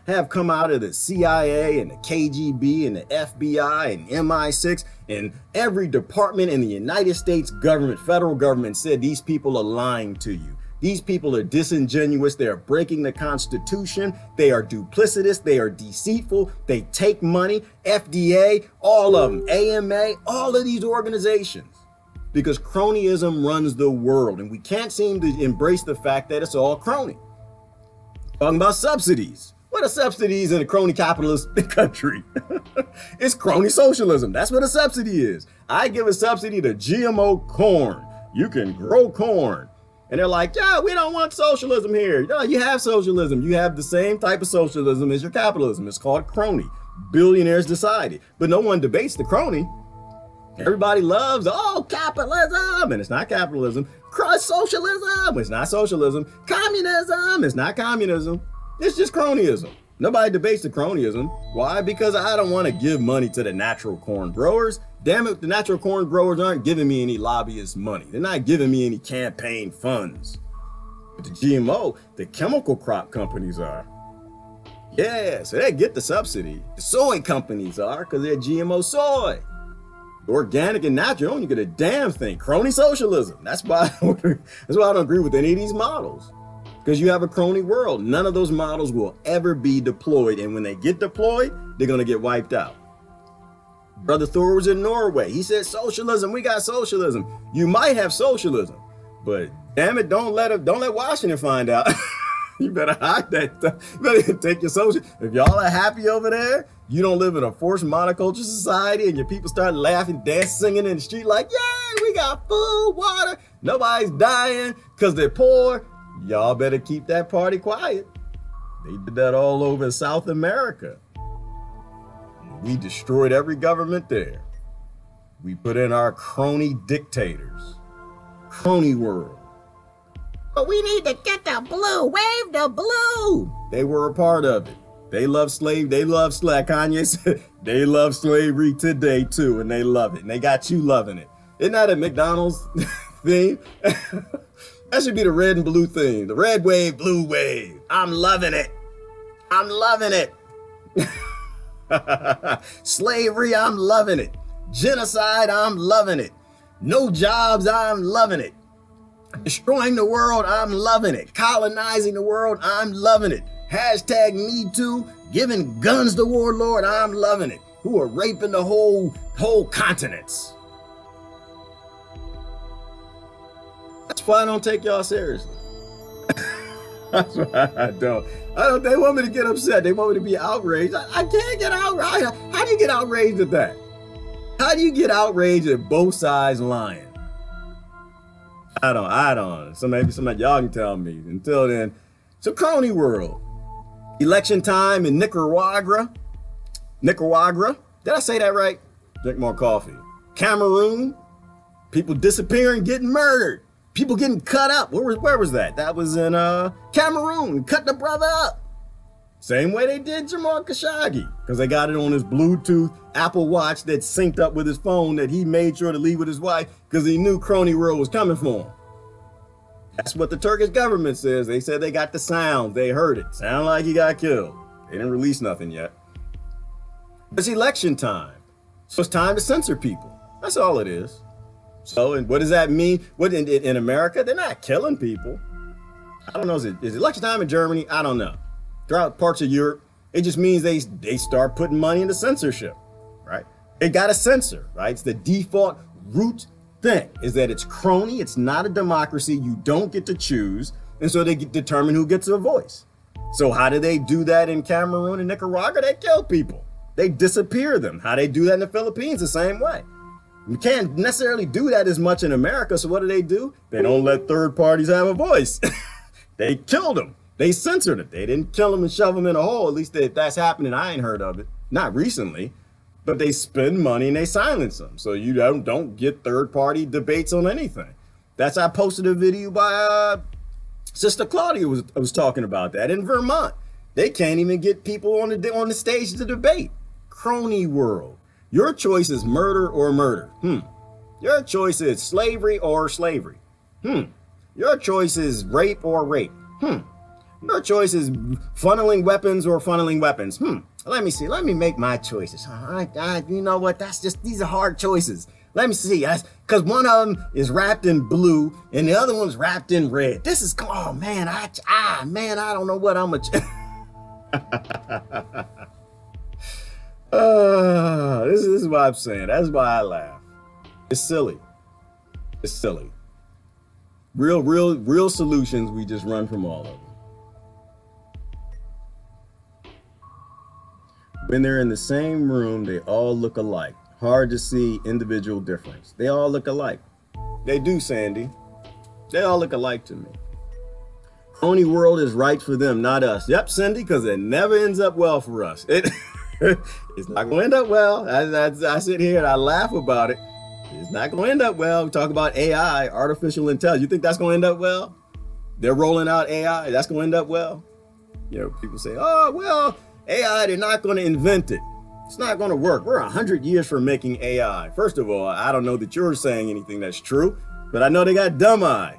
have come out of the CIA and the KGB and the FBI and MI6 and every department in the United States government, federal government said these people are lying to you. These people are disingenuous. They are breaking the Constitution. They are duplicitous. They are deceitful. They take money. FDA, all of them, AMA, all of these organizations. Because cronyism runs the world. And we can't seem to embrace the fact that it's all crony. Talking about subsidies. What are subsidies in a crony capitalist country? It's crony socialism. That's what a subsidy is. I give a subsidy to GMO corn. You can grow corn. And they're like, yeah, we don't want socialism here. No, you have socialism. You have the same type of socialism as your capitalism. It's called crony. Billionaires decide it. But no one debates the crony. Everybody loves, oh, capitalism. And it's not capitalism. Socialism. It's not socialism. Communism. It's not communism. It's just cronyism. Nobody debates the cronyism. Why? Because I don't want to give money to the natural corn growers. Damn it, the natural corn growers aren't giving me any lobbyist money. They're not giving me any campaign funds. But the GMO, the chemical crop companies are. Yeah, so they get the subsidy. The soy companies are because they're GMO soy. The organic and natural, you don't get a damn thing. Crony socialism. That's why I don't agree with any of these models. Because you have a crony world. None of those models will ever be deployed. And when they get deployed, they're going to get wiped out. Brother Thor was in Norway. He said, socialism, we got socialism. You might have socialism, but damn it, don't let Washington find out. You better hide that stuff. You better take your social. If y'all are happy over there, you don't live in a forced monoculture society and your people start laughing, dancing, singing in the street like, yay, we got food, water. Nobody's dying because they're poor. Y'all better keep that party quiet. They did that all over South America. We destroyed every government there. We put in our crony dictators. Crony world. But we need to get the blue. Wave the blue. They were a part of it. They love slave. They love slack. Kanye said they love slavery today too, and they love it. And they got you loving it. Isn't that a McDonald's theme? That should be the red and blue theme. The red wave, blue wave. I'm loving it. I'm loving it. Slavery, I'm loving it. Genocide, I'm loving it. No jobs, I'm loving it. Destroying the world, I'm loving it. Colonizing the world, I'm loving it. Hashtag Me Too, giving guns to warlord, I'm loving it. Who are raping the whole continents. That's why I don't take y'all seriously. That's why I don't. They want me to get upset. They want me to be outraged. I can't get outraged. How do you get outraged at that? How do you get outraged at both sides lying? I don't. So maybe some of y'all can tell me. Until then, so crony world. Election time in Nicaragua. Did I say that right? Drink more coffee. Cameroon. People disappearing, getting murdered. People getting cut up. Where was that? That was in Cameroon. Cut the brother up. Same way they did Jamal Khashoggi, because they got it on his Bluetooth Apple Watch that synced up with his phone that he made sure to leave with his wife because he knew crony world was coming for him. That's what the Turkish government says. They said they got the sound. They heard it. Sound like he got killed. They didn't release nothing yet. It's election time. So it's time to censor people. That's all it is. So, and what does that mean? What in America? They're not killing people. I don't know. Is it election time in Germany? I don't know. Throughout parts of Europe, it just means they start putting money into censorship, right? They got to censor, right? It's the default root thing is that it's crony. It's not a democracy. You don't get to choose. And so they determine who gets a voice. So how do they do that in Cameroon and Nicaragua? They kill people. They disappear them. How they do that in the Philippines? The same way. You can't necessarily do that as much in America. So what do? They don't let third parties have a voice. They killed them. They censored it. They didn't kill them and shove them in a hole. At least if that's happening, I ain't heard of it. Not recently. But they spend money and they silence them. So you don't get third party debates on anything. I posted a video by Sister Claudia was talking about that in Vermont. They can't even get people on the stage to debate. Crony world. Your choice is murder or murder. Your choice is slavery or slavery. Your choice is rape or rape. Your choice is funneling weapons or funneling weapons. Let me see. Let me make my choices. You know what? These are hard choices. Let me see. Because one of them is wrapped in blue and the other one's wrapped in red. This is, oh man, man, I don't know what I'm gonna. This is what I'm saying. That's why I laugh. It's silly. It's silly. Real solutions, we just run from all of them. When they're in the same room, they all look alike. Hard to see individual difference. They all look alike. They do, Sandy. They all look alike to me. Crony world is right for them, not us. Yep, Cindy, because it never ends up well for us. It's not going to end up well. I sit here and I laugh about it. It's not going to end up well. We talk about AI, artificial intelligence. You think that's going to end up well? They're rolling out AI. That's going to end up well? You know, people say, oh, well, AI, they're not going to invent it. It's not going to work. We're 100 years from making AI. First of all, I don't know that you're saying anything that's true, but I know they got dumb eye.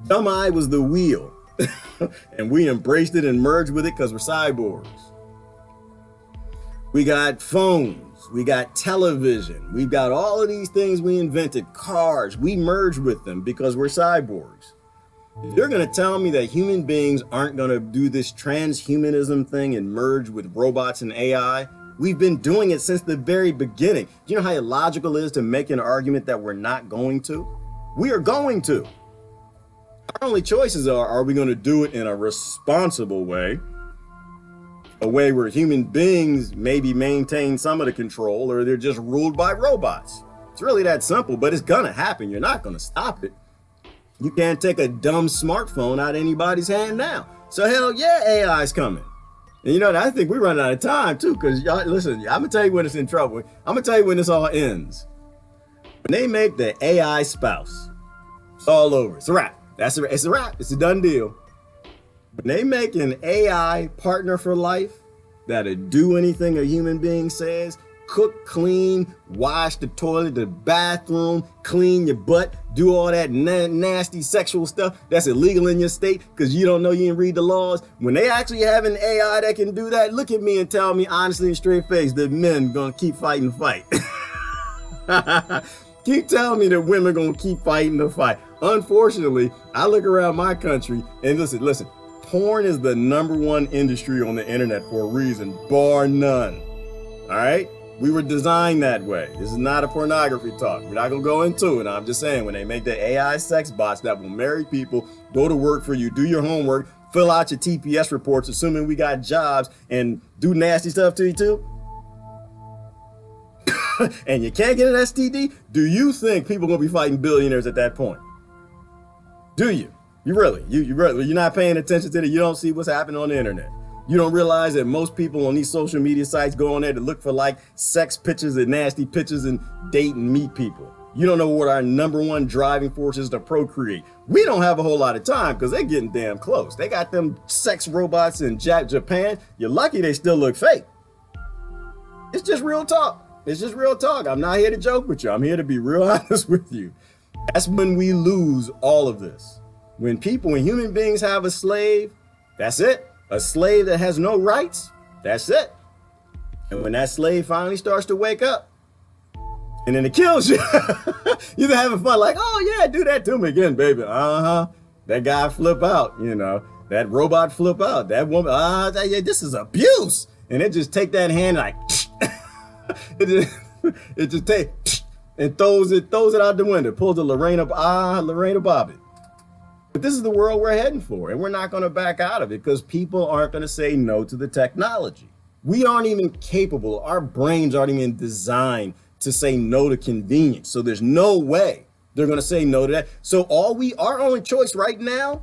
Dumb eye was the wheel. And we embraced it and merged with it because we're cyborgs. We got phones. We got television. We've got all of these things we invented. Cars. We merged with them because we're cyborgs. If you're going to tell me that human beings aren't going to do this transhumanism thing and merge with robots and AI, we've been doing it since the very beginning. Do you know how illogical it is to make an argument that we're not going to? We are going to. Our only choices are we going to do it in a responsible way? A way where human beings maybe maintain some of the control, or they're just ruled by robots. It's really that simple, but it's going to happen. You're not going to stop it. You can't take a dumb smartphone out of anybody's hand now. So hell yeah, AI's coming. And you know, I think we're running out of time too, because y'all, listen, I'm going to tell you when it's in trouble. I'm going to tell you when this all ends. When they make the AI spouse, it's all over. It's a wrap. It's a wrap. It's a done deal. When they make an AI partner for life that'll do anything a human being says, cook, clean, wash the toilet, the bathroom, clean your butt, do all that nasty sexual stuff that's illegal in your state because you don't know, you didn't read the laws. When they actually have an AI that can do that, look at me and tell me honestly and straight face that men gonna keep fighting the fight. Keep telling me that women gonna keep fighting the fight. Unfortunately, I look around my country and listen, porn is the #1 industry on the internet for a reason, bar none. All right? We were designed that way. This is not a pornography talk. We're not gonna go into it. I'm just saying, when they make the AI sex bots that will marry people, go to work for you, do your homework, fill out your TPS reports, assuming we got jobs, and do nasty stuff to you too, and you can't get an STD, do you think people are gonna be fighting billionaires at that point? Do you? You really? You're not paying attention to it. You don't see what's happening on the internet. You don't realize that most people on these social media sites go on there to look for like sex pictures and nasty pictures and date and meet people. You don't know what our #1 driving force is to procreate. We don't have a whole lot of time because they're getting damn close. They got them sex robots in Japan. You're lucky they still look fake. It's just real talk. It's just real talk. I'm not here to joke with you. I'm here to be real honest with you. That's when we lose all of this. When human beings have a slave, that's it. A slave that has no rights, that's it. And when that slave finally starts to wake up, and then it kills you, you're having fun like, oh yeah, do that to me again, baby. That guy flip out, you know, that robot flip out, that woman, this is abuse. And it just take that hand like, it just take and throws it out the window, pulls the Lorena Bobbitt. But this is the world we're heading for, and we're not going to back out of it because people aren't going to say no to the technology. We aren't even capable. Our brains aren't even designed to say no to convenience. So there's no way they're going to say no to that. So our only choice right now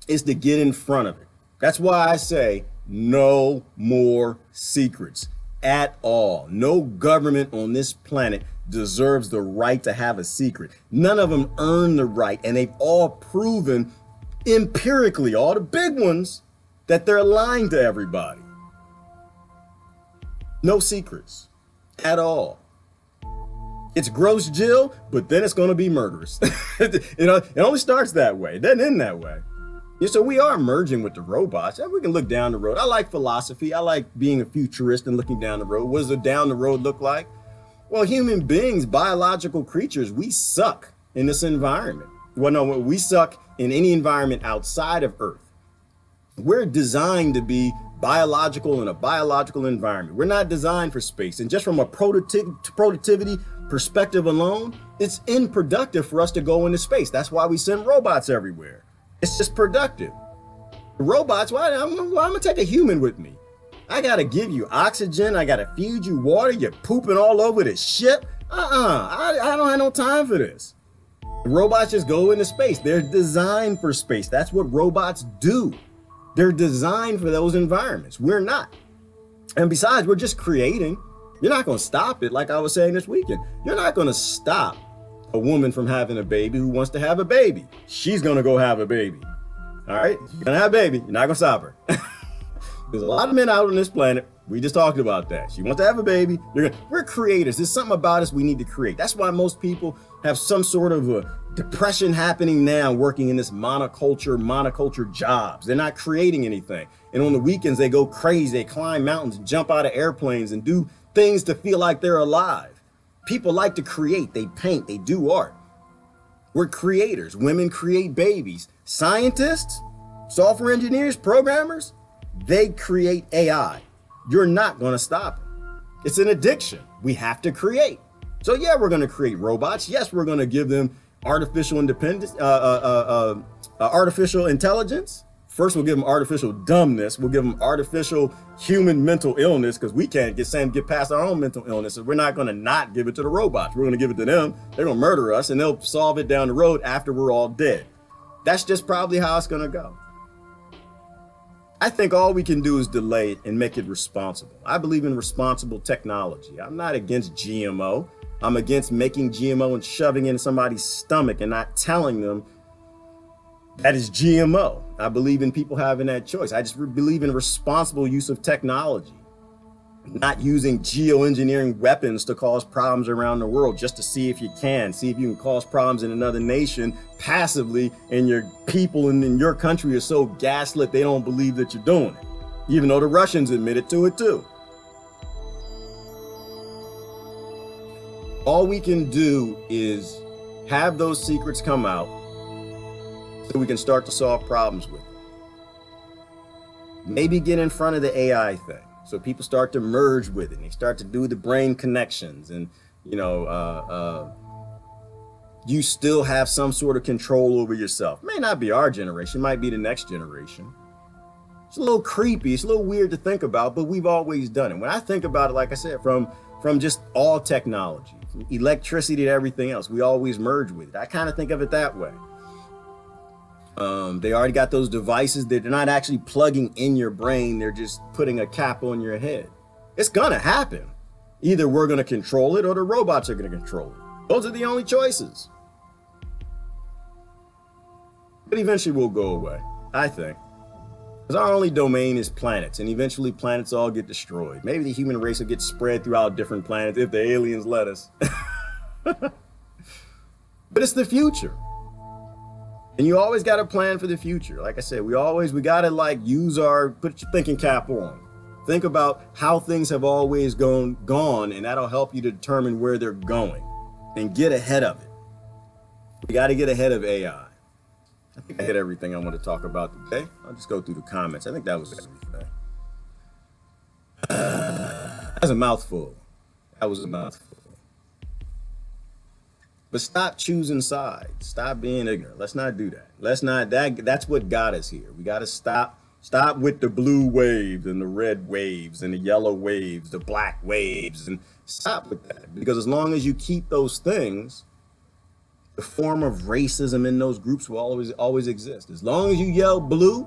is to get in front of it. That's why I say no more secrets at all. No government on this planet deserves the right to have a secret. None of them earn the right, and they've all proven empirically, all the big ones, that they're lying to everybody. No secrets at all. It's gross Jill, but then it's going to be murderous. You know, it only starts that way. It doesn't end that way. Yeah, so we are merging with the robots. And we can look down the road. I like philosophy. I like being a futurist and looking down the road. What does the down the road look like? Well, human beings, biological creatures, we suck in this environment. Well, no, we suck in any environment outside of Earth. We're designed to be biological in a biological environment. We're not designed for space. And just from a productivity perspective alone, it's unproductive for us to go into space. That's why we send robots everywhere. It's just productive. Robots, why I'm gonna take a human with me? I gotta give you oxygen. I gotta feed you water. You're pooping all over the ship. I don't have no time for this. Robots just go into space. They're designed for space. That's what robots do. They're designed for those environments. We're not. And besides, we're just creating. You're not going to stop it. Like I was saying this weekend, you're not going to stop a woman from having a baby who wants to have a baby. She's going to go have a baby. All right. You're going to have a baby. You're not going to stop her. There's a lot of men out on this planet. We just talked about that. She wants to have a baby. We're creators. There's something about us we need to create. That's why most people have some sort of a depression happening now working in this monoculture jobs. They're not creating anything. And on the weekends, they go crazy. They climb mountains, jump out of airplanes, and do things to feel like they're alive. People like to create. They paint. They do art. We're creators. Women create babies. Scientists, software engineers, programmers, they create AI. You're not going to stop it. It's an addiction. We have to create. So yeah, we're going to create robots. Yes, we're going to give them artificial independence, artificial intelligence. First, we'll give them artificial dumbness. We'll give them artificial human mental illness because we can't get past our own mental illness. So we're not going to not give it to the robots. We're going to give it to them. They're going to murder us and they'll solve it down the road after we're all dead. That's just probably how it's going to go. I think all we can do is delay it and make it responsible. I believe in responsible technology. I'm not against GMO. I'm against making GMO and shoving it in somebody's stomach and not telling them that is GMO. I believe in people having that choice. I just believe in responsible use of technology, not using geoengineering weapons to cause problems around the world just to see if you can cause problems in another nation passively, and your people in your country are so gaslit they don't believe that you're doing it, even though the Russians admitted to it too. All we can do is have those secrets come out so we can start to solve problems with them. Maybe get in front of the AI thing so people start to merge with it and they start to do the brain connections, and you still have some sort of control over yourself. It may not be our generation, it might be the next generation. It's a little creepy, it's a little weird to think about, but we've always done it. When I think about it, like I said, from just all technology, from electricity to everything else, we always merge with it. I kind of think of it that way. They already got those devices that they're not actually plugging in your brain, they're just putting a cap on your head. It's gonna happen. Either we're gonna control it or the robots are gonna control it. Those are the only choices. But eventually we'll go away, I think. Because our only domain is planets, and eventually planets all get destroyed. Maybe the human race will get spread throughout different planets if the aliens let us. But it's the future. And you always got to plan for the future. Like I said, we got to put your thinking cap on. Think about how things have always gone, and that'll help you to determine where they're going and get ahead of it. We got to get ahead of AI. I think I hit everything I want to talk about today. I'll just go through the comments. I think that was everything. That's a mouthful. That was a mouthful. But stop choosing sides. Stop being ignorant. Let's not do that. That's what got us here. We got to stop with the blue waves and the red waves and the yellow waves, the black waves, and stop with that. Because as long as you keep those things, the form of racism in those groups will always exist. As long as you yell blue,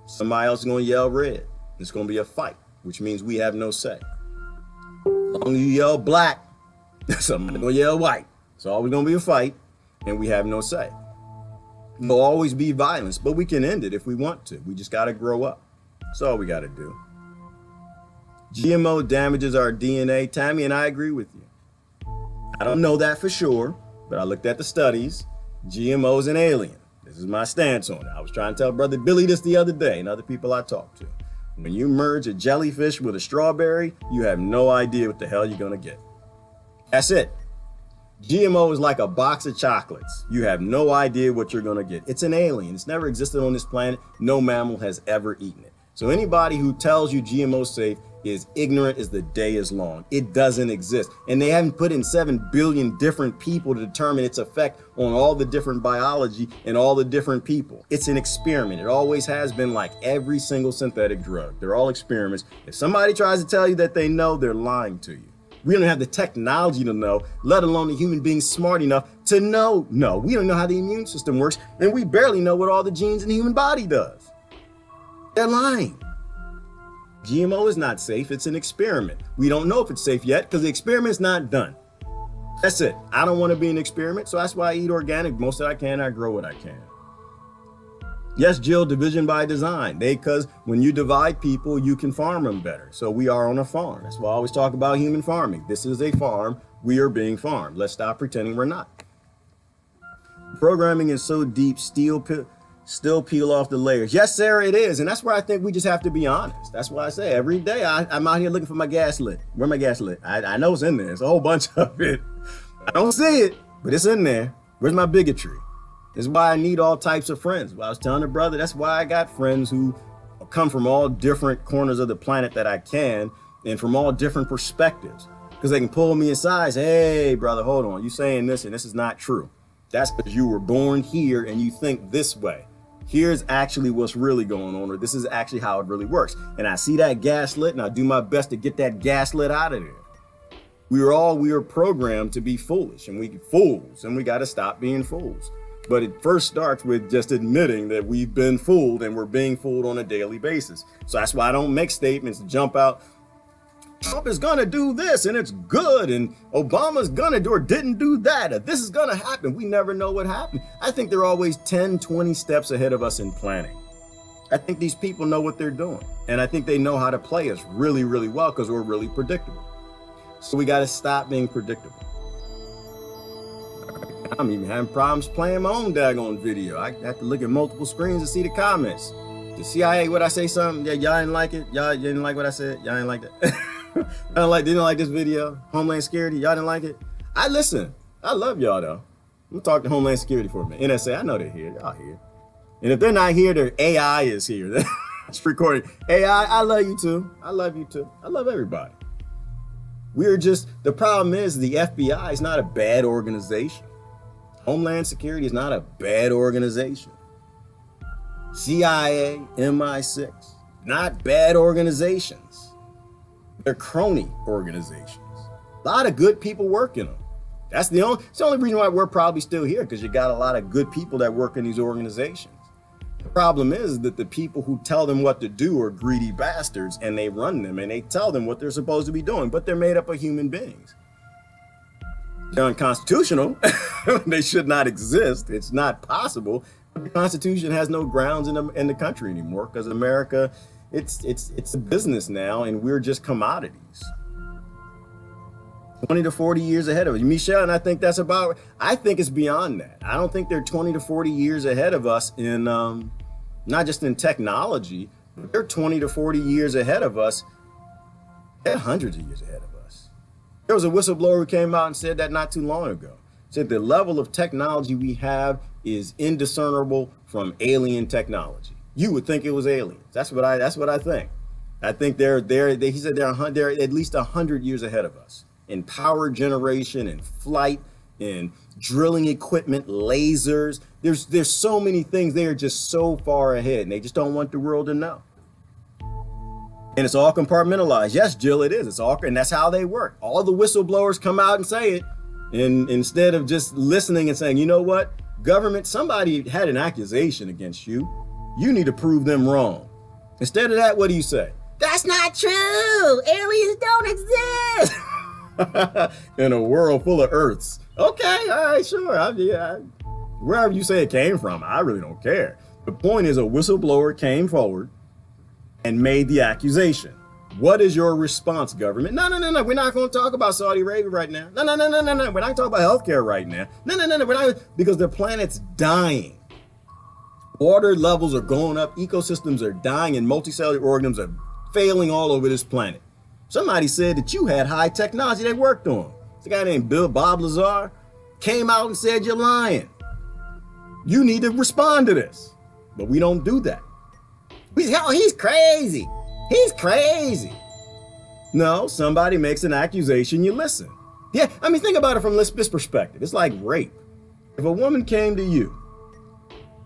somebody else is going to yell red. It's going to be a fight, which means we have no say. As long as you yell black, somebody's going to yell white. It's always going to be a fight, and we have no say. There'll always be violence, but we can end it if we want to. We just got to grow up. That's all we got to do. GMO damages our DNA. Tammy, and I agree with you. I don't know that for sure, but I looked at the studies. GMO is an alien. This is my stance on it. I was trying to tell Brother Billy this the other day and other people I talked to. When you merge a jellyfish with a strawberry, you have no idea what the hell you're going to get. That's it. GMO is like a box of chocolates. You have no idea what you're going to get. It's an alien. It's never existed on this planet. No mammal has ever eaten it. So anybody who tells you GMO is safe is ignorant as the day is long. It doesn't exist. And they haven't put in 7 billion different people to determine its effect on all the different biology and all the different people. It's an experiment. It always has been, like every single synthetic drug. They're all experiments. If somebody tries to tell you that they know, they're lying to you. We don't have the technology to know, let alone the human being smart enough to know. No, we don't know how the immune system works, and we barely know what all the genes in the human body does. They're lying. GMO is not safe. It's an experiment. We don't know if it's safe yet because the experiment's not done. That's it. I don't want to be an experiment, so that's why I eat organic most that I can. I grow what I can. Yes, Jill, division by design. Because when you divide people, you can farm them better. So we are on a farm. That's why I always talk about human farming. This is a farm. We are being farmed. Let's stop pretending we're not. Programming is so deep, still peel off the layers. Yes, Sarah, it is. And that's where I think we just have to be honest. That's why I say every day I'm out here looking for my gas lit. Where my gas lit? I know it's in there. It's a whole bunch of it. I don't see it, but it's in there. Where's my bigotry? This is why I need all types of friends. Well, I was telling the brother, that's why I got friends who come from all different corners of the planet that I can and from all different perspectives. Because they can pull me aside and say, hey, brother, hold on. You saying this and this is not true. That's because you were born here and you think this way. Here's actually what's really going on, or this is actually how it really works. And I see that gas lit and I do my best to get that gas lit out of there. We are programmed to be foolish and we got to stop being fools. But it first starts with just admitting that we've been fooled and we're being fooled on a daily basis. So that's why I don't make statements to jump out. Trump is going to do this and it's good, and Obama's going to do or didn't do that, or this is going to happen. We never know what happened. I think they're always 10, 20 steps ahead of us in planning. I think these people know what they're doing, and I think they know how to play us really, really well because we're really predictable. So we got to stop being predictable. I'm even having problems playing my own daggone video. I have to look at multiple screens to see the comments. The CIA, what I say something? Yeah, y'all didn't like it? Y'all didn't like what I said? Y'all didn't like that? Didn't like this video? Homeland Security, y'all didn't like it? I listen. I love y'all though. I'm gonna talk to Homeland Security for a minute. NSA, I know they're here. Y'all here. And if they're not here, their AI is here. It's recording. AI, I love you too. I love you too. I love everybody. The problem is the FBI is not a bad organization. Homeland Security is not a bad organization. CIA, MI6, not bad organizations. They're crony organizations. A lot of good people work in them. It's the only reason why we're probably still here, because you got a lot of good people that work in these organizations. The problem is that the people who tell them what to do are greedy bastards, and they run them and they tell them what they're supposed to be doing, but they're made up of human beings. They're unconstitutional. They should not exist. It's not possible. The Constitution has no grounds in the country anymore because America, it's a business now, and we're just commodities. 20 to 40 years ahead of us. Michelle, and I think I think it's beyond that. I don't think they're 20 to 40 years ahead of us in, not just in technology, but they're 20 to 40 years ahead of us. They're hundreds of years ahead of us. There was a whistleblower who came out and said that not too long ago. Said the level of technology we have is indiscernible from alien technology. You would think it was aliens. That's what I think. I think he said they're at least 100 years ahead of us in power generation and flight and drilling equipment, lasers. There's so many things. They are just so far ahead, and they just don't want the world to know. And it's all compartmentalized. Yes, Jill, it is. It's all, and that's how they work. All the whistleblowers come out and say it. And instead of just listening and saying, you know what, government, somebody had an accusation against you. You need to prove them wrong. Instead of that, what do you say? That's not true. Aliens don't exist. In a world full of Earths. Okay, all right, sure. Wherever you say it came from, I really don't care. The point is a whistleblower came forward and made the accusation. What is your response, government? No. We're not going to talk about Saudi Arabia right now. No. We're not talking about healthcare right now. No. We're not, because the planet's dying. Water levels are going up. Ecosystems are dying, and multicellular organisms are failing all over this planet. Somebody said that you had high technology they worked on. It's a guy named Bob Lazar came out and said you're lying. You need to respond to this. But we don't do that. He's crazy. He's crazy. No, somebody makes an accusation, you listen. Yeah, I mean, think about it from this perspective. It's like rape. If a woman came to you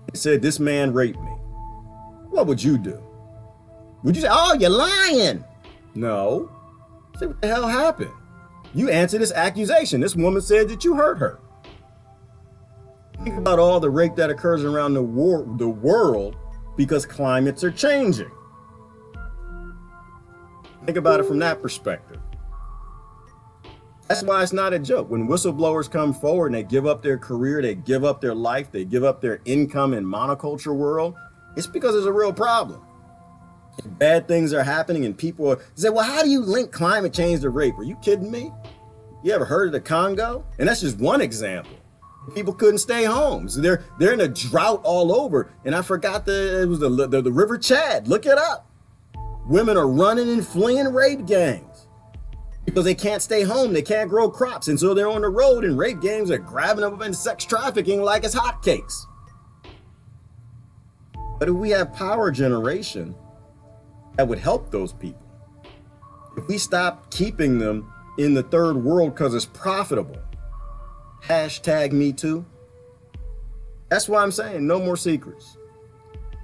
and said, this man raped me, what would you do? Would you say, oh, you're lying? No. Say, what the hell happened? You answer this accusation. This woman said that you hurt her. Think about all the rape that occurs around the world because climates are changing. Think about it from that perspective. That's why it's not a joke. When whistleblowers come forward and they give up their career, they give up their life, they give up their income in monoculture world, it's because there's a real problem. And bad things are happening and people say, well, how do you link climate change to rape? Are you kidding me? You ever heard of the Congo? And that's just one example. People couldn't stay home. So they're in a drought all over. And I forgot it was the River Chad. Look it up. Women are running and fleeing rape gangs because they can't stay home. They can't grow crops. And so they're on the road and rape gangs are grabbing them up into sex trafficking like it's hotcakes. But if we have power generation, that would help those people. If we stop keeping them in the third world because it's profitable. Hashtag me too. That's why I'm saying no more secrets.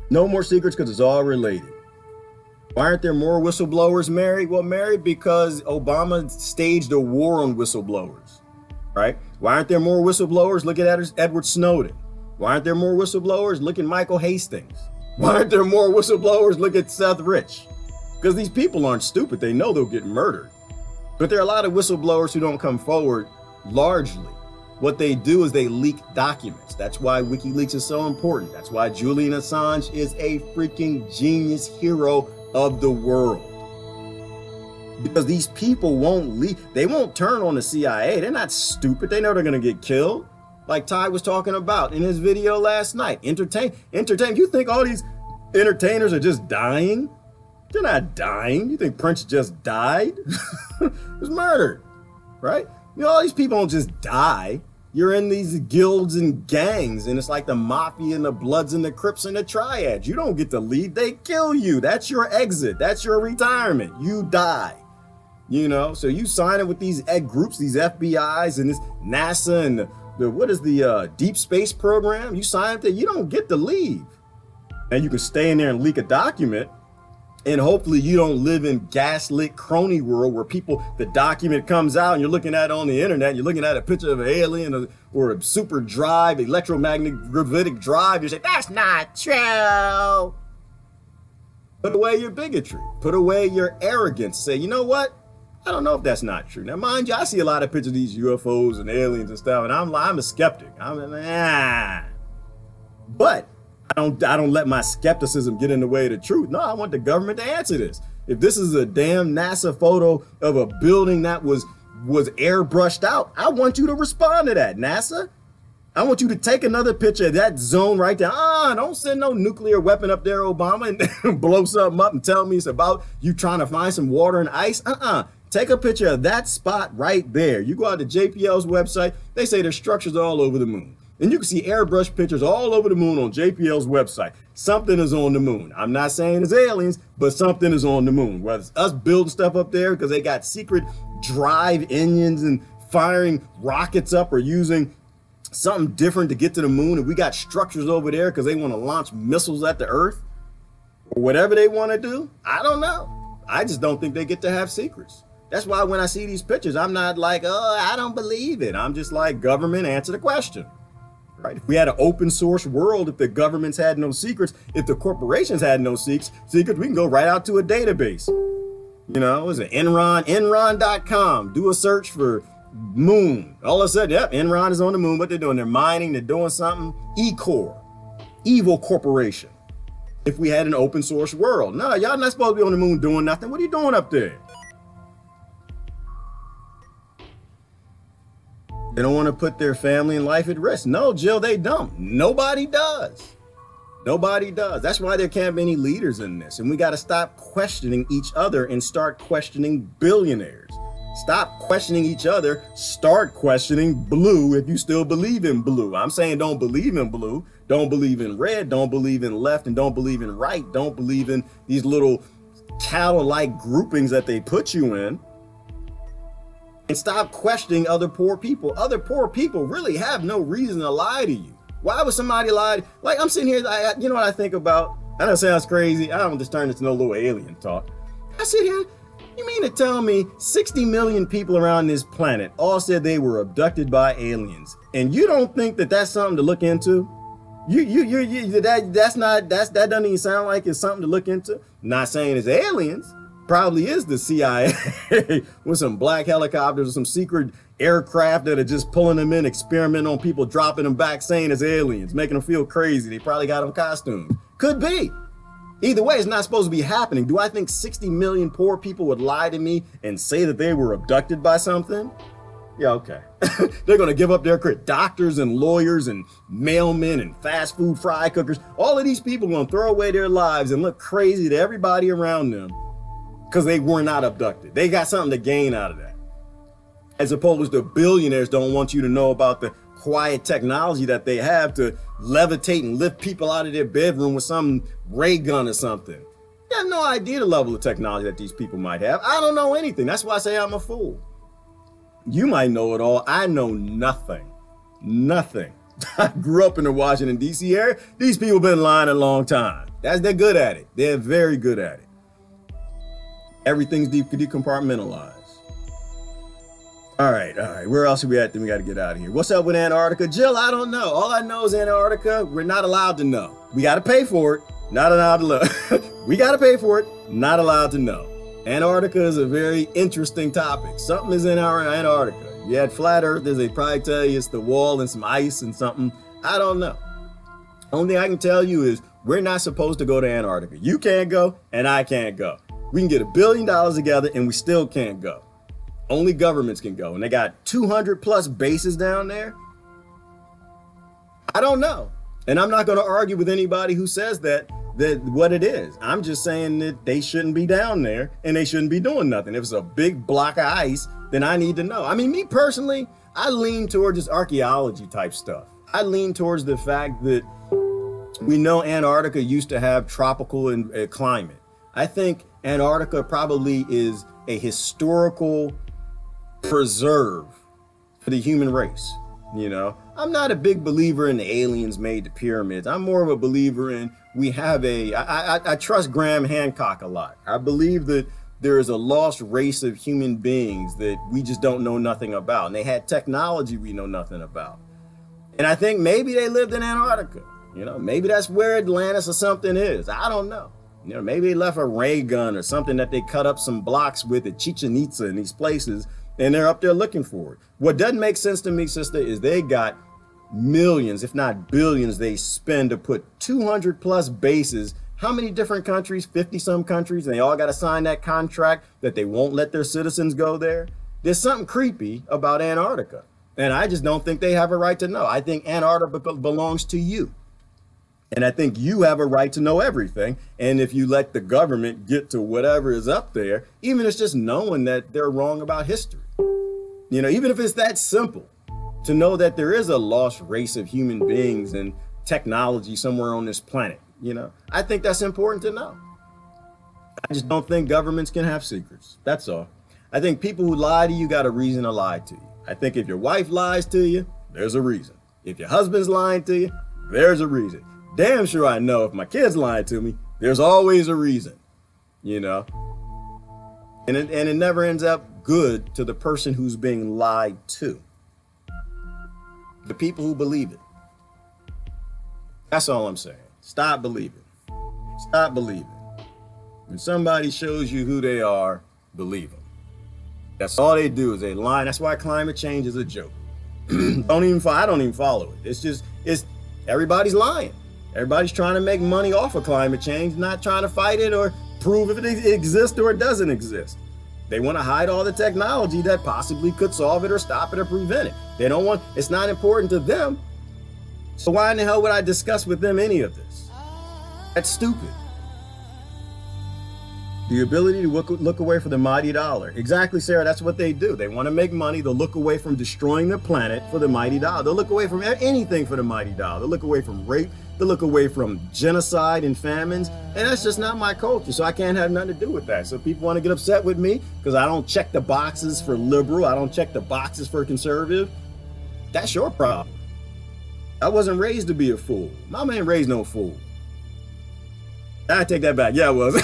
No more secrets because it's all related. Why aren't there more whistleblowers married? Well, married because Obama staged a war on whistleblowers, right? Why aren't there more whistleblowers? Look at Edward Snowden. Why aren't there more whistleblowers? Look at Michael Hastings. Why aren't there more whistleblowers? Look at Seth Rich. Because these people aren't stupid. They know they'll get murdered. But there are a lot of whistleblowers who don't come forward largely. What they do is they leak documents. That's why WikiLeaks is so important. That's why Julian Assange is a freaking genius hero of the world. Because these people won't leak. They won't turn on the CIA. They're not stupid. They know they're going to get killed. Like Ty was talking about in his video last night. Entertain. You think all these entertainers are just dying? They're not dying. You think Prince just died? He was murdered, right? You know, all these people don't just die. You're in these guilds and gangs, and it's like the Mafia and the Bloods and the Crips and the Triads. You don't get to leave. They kill you. That's your exit. That's your retirement. You die. You know, so you sign it with these groups, these FBIs and this NASA and what is the deep space program? You sign up there, you don't get to leave. And you can stay in there and leak a document. And hopefully you don't live in gaslit crony world where the document comes out and you're looking at it on the internet, you're looking at a picture of an alien or a super drive, electromagnetic drive, you say, that's not true. Put away your bigotry, put away your arrogance, say, you know what? I don't know if that's not true. Now, mind you, I see a lot of pictures of these UFOs and aliens and stuff, and I'm a skeptic. But I don't let my skepticism get in the way of the truth. No, I want the government to answer this. If this is a damn NASA photo of a building that was airbrushed out, I want you to respond to that, NASA. I want you to take another picture of that zone right there. Don't send no nuclear weapon up there, Obama, and blow something up and tell me it's about you trying to find some water and ice. Take a picture of that spot right there. You go out to JPL's website, they say there's structures all over the moon. And you can see airbrush pictures all over the moon on JPL's website. Something is on the moon. I'm not saying it's aliens, but something is on the moon. Whether it's us building stuff up there because they got secret drive engines and firing rockets up or using something different to get to the moon. And we got structures over there because they want to launch missiles at the Earth or whatever they want to do. I don't know. I just don't think they get to have secrets. That's why when I see these pictures, I'm not like, I don't believe it. I'm just like, government, answer the question. Right? If we had an open source world, if the governments had no secrets, if the corporations had no secrets, we can go right out to a database. You know, is it Enron, enron.com. Do a search for Moon. All of a sudden, yep, Enron is on the moon. What they're doing? They're mining. They're doing something. E-Corp, evil corporation. If we had an open source world. No, y'all not supposed to be on the moon doing nothing. What are you doing up there? They don't want to put their family and life at risk. No, Jill, they don't. Nobody does. Nobody does. That's why there can't be any leaders in this. And we got to stop questioning each other and start questioning billionaires. Stop questioning each other. Start questioning blue if you still believe in blue. I'm saying don't believe in blue. Don't believe in red. Don't believe in left. And don't believe in right. Don't believe in these little cattle-like groupings that they put you in. And stop questioning other poor people. Other poor people really have no reason to lie to you. Why would somebody lie? Like, I'm sitting here, you know what I think about? I know it sounds crazy. I don't just turn this to no little alien talk. I sit here, you mean to tell me 60 million people around this planet all said they were abducted by aliens, and you don't think that that's something to look into? That doesn't even sound like it's something to look into. Not saying it's aliens. Probably is the CIA with some black helicopters or some secret aircraft that are just pulling them in, experimenting on people, dropping them back, saying it's aliens, making them feel crazy. They probably got them costumes. Could be. Either way, it's not supposed to be happening. Do I think 60 million poor people would lie to me and say that they were abducted by something? Yeah, okay. They're going to give up their career. Doctors and lawyers and mailmen and fast food fry cookers. All of these people are going to throw away their lives and look crazy to everybody around them because they were not abducted. They got something to gain out of that. As opposed to billionaires don't want you to know about the quiet technology that they have to levitate and lift people out of their bedroom with some ray gun or something. You have no idea the level of technology that these people might have. I don't know anything. That's why I say I'm a fool. You might know it all. I know nothing. Nothing. I grew up in the Washington, D.C. area. These people have been lying a long time. They're good at it. They're very good at it. Everything's decompartmentalized. All right. Where else are we at? Then we got to get out of here. What's up with Antarctica? Jill, I don't know. All I know is Antarctica, we're not allowed to know. We got to pay for it. Not allowed to look. We got to pay for it. Not allowed to know. Antarctica is a very interesting topic. Something is in our Antarctica. You had flat earthers, they probably tell you it's the wall and some ice and something. I don't know. Only thing I can tell you is we're not supposed to go to Antarctica. You can't go and I can't go. We can get $1 billion together and we still can't go. Only governments can go. And they got 200 plus bases down there. I don't know. And I'm not going to argue with anybody who says that what it is. I'm just saying that they shouldn't be down there and they shouldn't be doing nothing. If it's a big block of ice, then I need to know. I mean, me personally, I lean towards this archaeology type stuff. I lean towards the fact that we know Antarctica used to have tropical climate. I think Antarctica probably is a historical preserve for the human race. You know, I'm not a big believer in the aliens made the pyramids. I'm more of a believer in I trust Graham Hancock a lot. I believe that there is a lost race of human beings that we just don't know nothing about. And they had technology we know nothing about. And I think maybe they lived in Antarctica. You know, maybe that's where Atlantis or something is. I don't know. You know, maybe they left a ray gun or something that they cut up some blocks with at Chichen Itza and these places. And they're up there looking for it. What doesn't make sense to me, sister, is they got millions, if not billions, they spend to put 200 plus bases. How many different countries? 50 some countries. And they all got to sign that contract that they won't let their citizens go there. There's something creepy about Antarctica. And I just don't think they have a right to know. I think Antarctica belongs to you. And I think you have a right to know everything. And if you let the government get to whatever is up there, even if it's just knowing that they're wrong about history, you know, even if it's that simple, to know that there is a lost race of human beings and technology somewhere on this planet, you know, I think that's important to know. I just don't think governments can have secrets. That's all. I think people who lie to you got a reason to lie to you. I think if your wife lies to you, there's a reason. If your husband's lying to you, there's a reason. Damn sure I know if my kid's lying to me, there's always a reason, you know, and it never ends up good to the person who's being lied to. The people who believe it. That's all I'm saying. Stop believing. Stop believing. When somebody shows you who they are, believe them. That's all they do is they lie. That's why climate change is a joke. I don't even follow it. It's everybody's lying. Everybody's trying to make money off of climate change, not trying to fight it or prove if it exists or it doesn't exist. They want to hide all the technology that possibly could solve it or stop it or prevent it. They don't want, it's not important to them. So why in the hell would I discuss with them any of this? That's stupid. The ability to look away from the mighty dollar. Exactly, Sarah, that's what they do. They want to make money. They'll look away from destroying the planet for the mighty dollar. They'll look away from anything for the mighty dollar. They'll look away from rape. They'll look away from genocide and famines. And that's just not my culture, so I can't have nothing to do with that. So people want to get upset with me because I don't check the boxes for liberal. I don't check the boxes for conservative. That's your problem. I wasn't raised to be a fool. Mama ain't raised no fool. I take that back. Yeah, I was.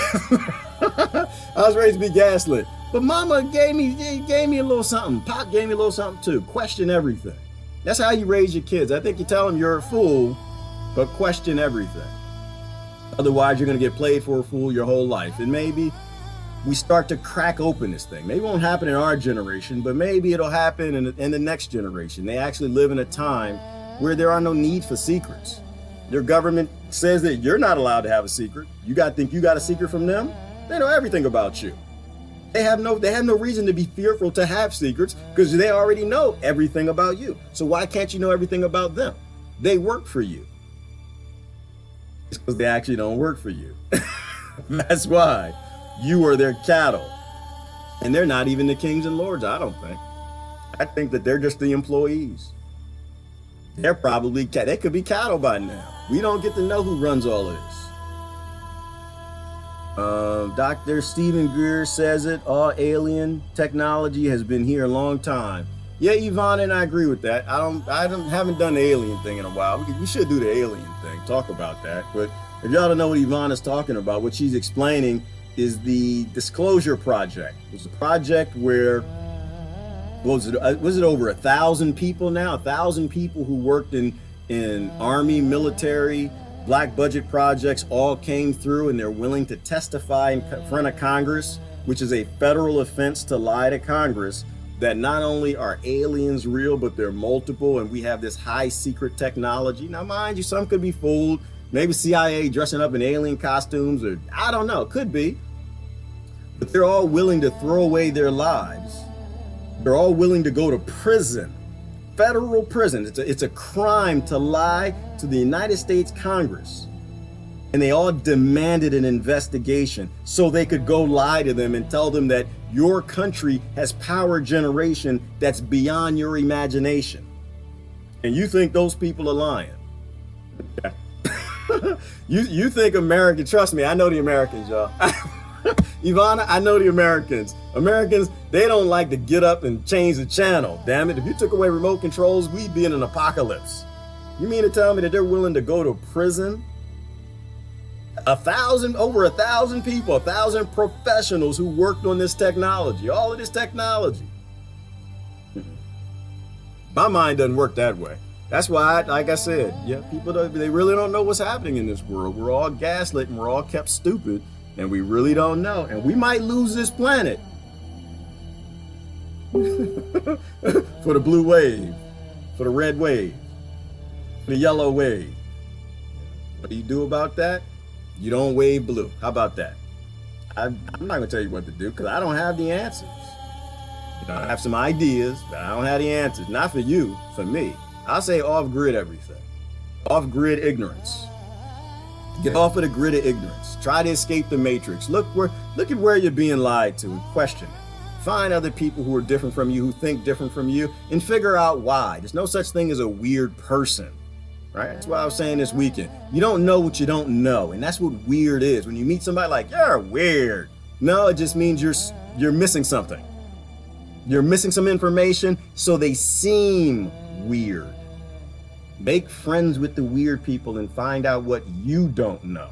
I was raised to be gaslit. But mama gave me a little something. Pop gave me a little something too. Question everything. That's how you raise your kids. I think you tell them you're a fool, but question everything. Otherwise, you're going to get played for a fool your whole life. And maybe we start to crack open this thing. Maybe it won't happen in our generation, but maybe it'll happen in the next generation. They actually live in a time where there are no need for secrets. Your government says that you're not allowed to have a secret. You think you got a secret from them? They know everything about you. They have no reason to be fearful to have secrets because they already know everything about you. So why can't you know everything about them? They work for you. It's because they actually don't work for you. That's why. You are their cattle. And they're not even the kings and lords, I don't think. I think that they're just the employees. They're probably, they could be cattle by now. We don't get to know who runs all of this. Dr. Stephen Greer says it, all alien technology has been here a long time. Yeah, Yvonne, and I agree with that. Haven't done the alien thing in a while. We should do the alien thing, talk about that. But if y'all don't know what Yvonne is talking about, what she's explaining is the Disclosure Project. It was a project where, was it over 1,000 people now? 1,000 people who worked in army, military, black budget projects all came through, and they're willing to testify in front of Congress, which is a federal offense to lie to Congress, that not only are aliens real, but they're multiple, and we have this high secret technology. Now, mind you, some could be fooled. Maybe CIA dressing up in alien costumes, or I don't know, could be. But they're all willing to throw away their lives. They're all willing to go to prison, federal prison. It's a crime to lie to the United States Congress. And they all demanded an investigation so they could go lie to them and tell them that your country has power generation that's beyond your imagination. And you think those people are lying. You think America, trust me, I know the Americans, y'all. Ivana, I know the Americans. Americans, they don't like to get up and change the channel. Damn it, if you took away remote controls, we'd be in an apocalypse. You mean to tell me that they're willing to go to prison? Over 1,000 people, 1,000 professionals who worked on this technology, all of this technology. My mind doesn't work that way. That's why, like I said, yeah, people they really don't know what's happening in this world. We're all gaslit and we're all kept stupid, and we really don't know. And we might lose this planet for the blue wave, for the red wave, for the yellow wave. What do you do about that? You don't wave blue. How about that? I'm not gonna tell you what to do because I don't have the answers. You know, I have some ideas, but I don't have the answers. Not for you, for me. I'll say off-grid everything. Off-grid ignorance. Get off of the grid of ignorance. Try to escape the matrix. Look at where you're being lied to and question it. Find other people who are different from you, who think different from you, and figure out why. There's no such thing as a weird person, right? That's what I was saying this weekend. You don't know what you don't know, and that's what weird is. When you meet somebody like, you're weird. No, it just means you're missing something. You're missing some information, so they seem weird. Make friends with the weird people and find out what you don't know.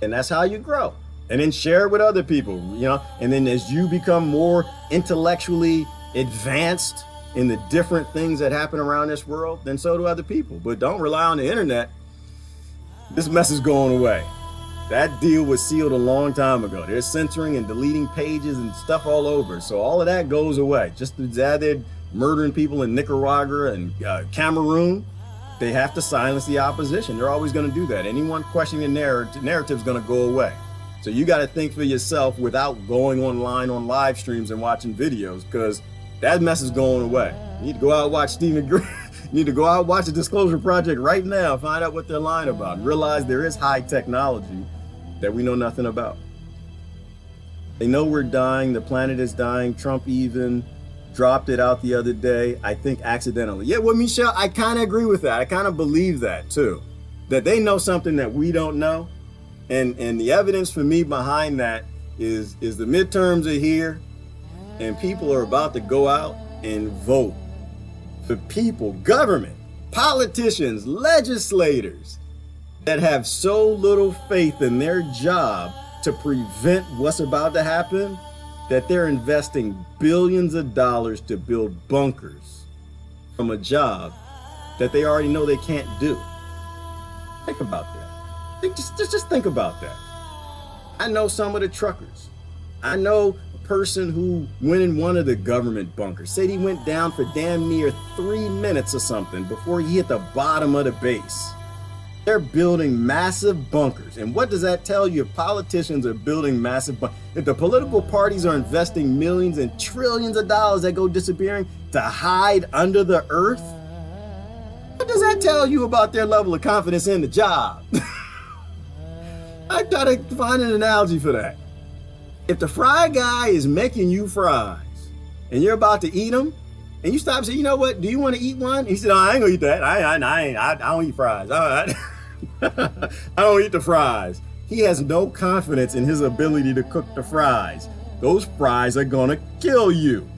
And that's how you grow. And then share it with other people, you know, and then as you become more intellectually advanced in the different things that happen around this world, then so do other people. But don't rely on the internet. This mess is going away. That deal was sealed a long time ago. They're censoring and deleting pages and stuff all over. So all of that goes away. Just as they're murdering people in Nicaragua and Cameroon, they have to silence the opposition. They're always going to do that. Anyone questioning the narrative is going to go away. So you got to think for yourself without going online on live streams and watching videos, because that mess is going away. You need to go out and watch Stephen Green. You need to go out and watch the Disclosure Project right now. Find out what they're lying about. And realize there is high technology that we know nothing about. They know we're dying. The planet is dying. Trump even dropped it out the other day, I think accidentally. Yeah, well, Michelle, I kind of agree with that. I kind of believe that too. That they know something that we don't know. And the evidence for me behind that is the midterms are here and people are about to go out and vote for people, government, politicians, legislators that have so little faith in their job to prevent what's about to happen that they're investing billions of dollars to build bunkers from a job that they already know they can't do. Think about that. Just think about that. I know some of the truckers. I know a person who went in one of the government bunkers, said he went down for damn near 3 minutes or something before he hit the bottom of the base. They're building massive bunkers. And what does that tell you if politicians are building massive bunkers? If the political parties are investing millions and trillions of dollars that go disappearing to hide under the earth, what does that tell you about their level of confidence in the job? I gotta find an analogy for that. If the fry guy is making you fries and you're about to eat them, and you stop and say, you know what, do you want to eat one? And he said, no, I ain't gonna eat that. I don't eat fries. All right. I don't eat the fries. He has no confidence in his ability to cook the fries. Those fries are gonna kill you.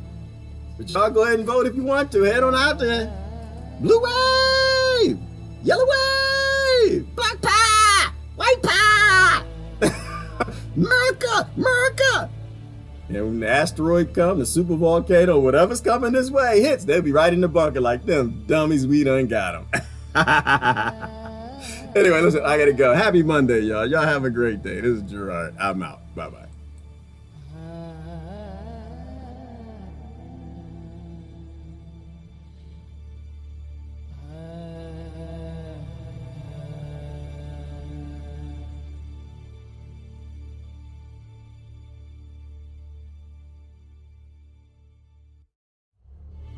But y'all go ahead and vote if you want to. Head on out there. Blue wave, yellow wave, black pie, white pie. America. And when the asteroid comes, the super volcano, whatever's coming this way hits, they'll be right in the bunker like them dummies, we done got them. Anyway, listen, I gotta go. Happy Monday, y'all. Y'all have a great day. This is Gerard. I'm out. Bye-bye.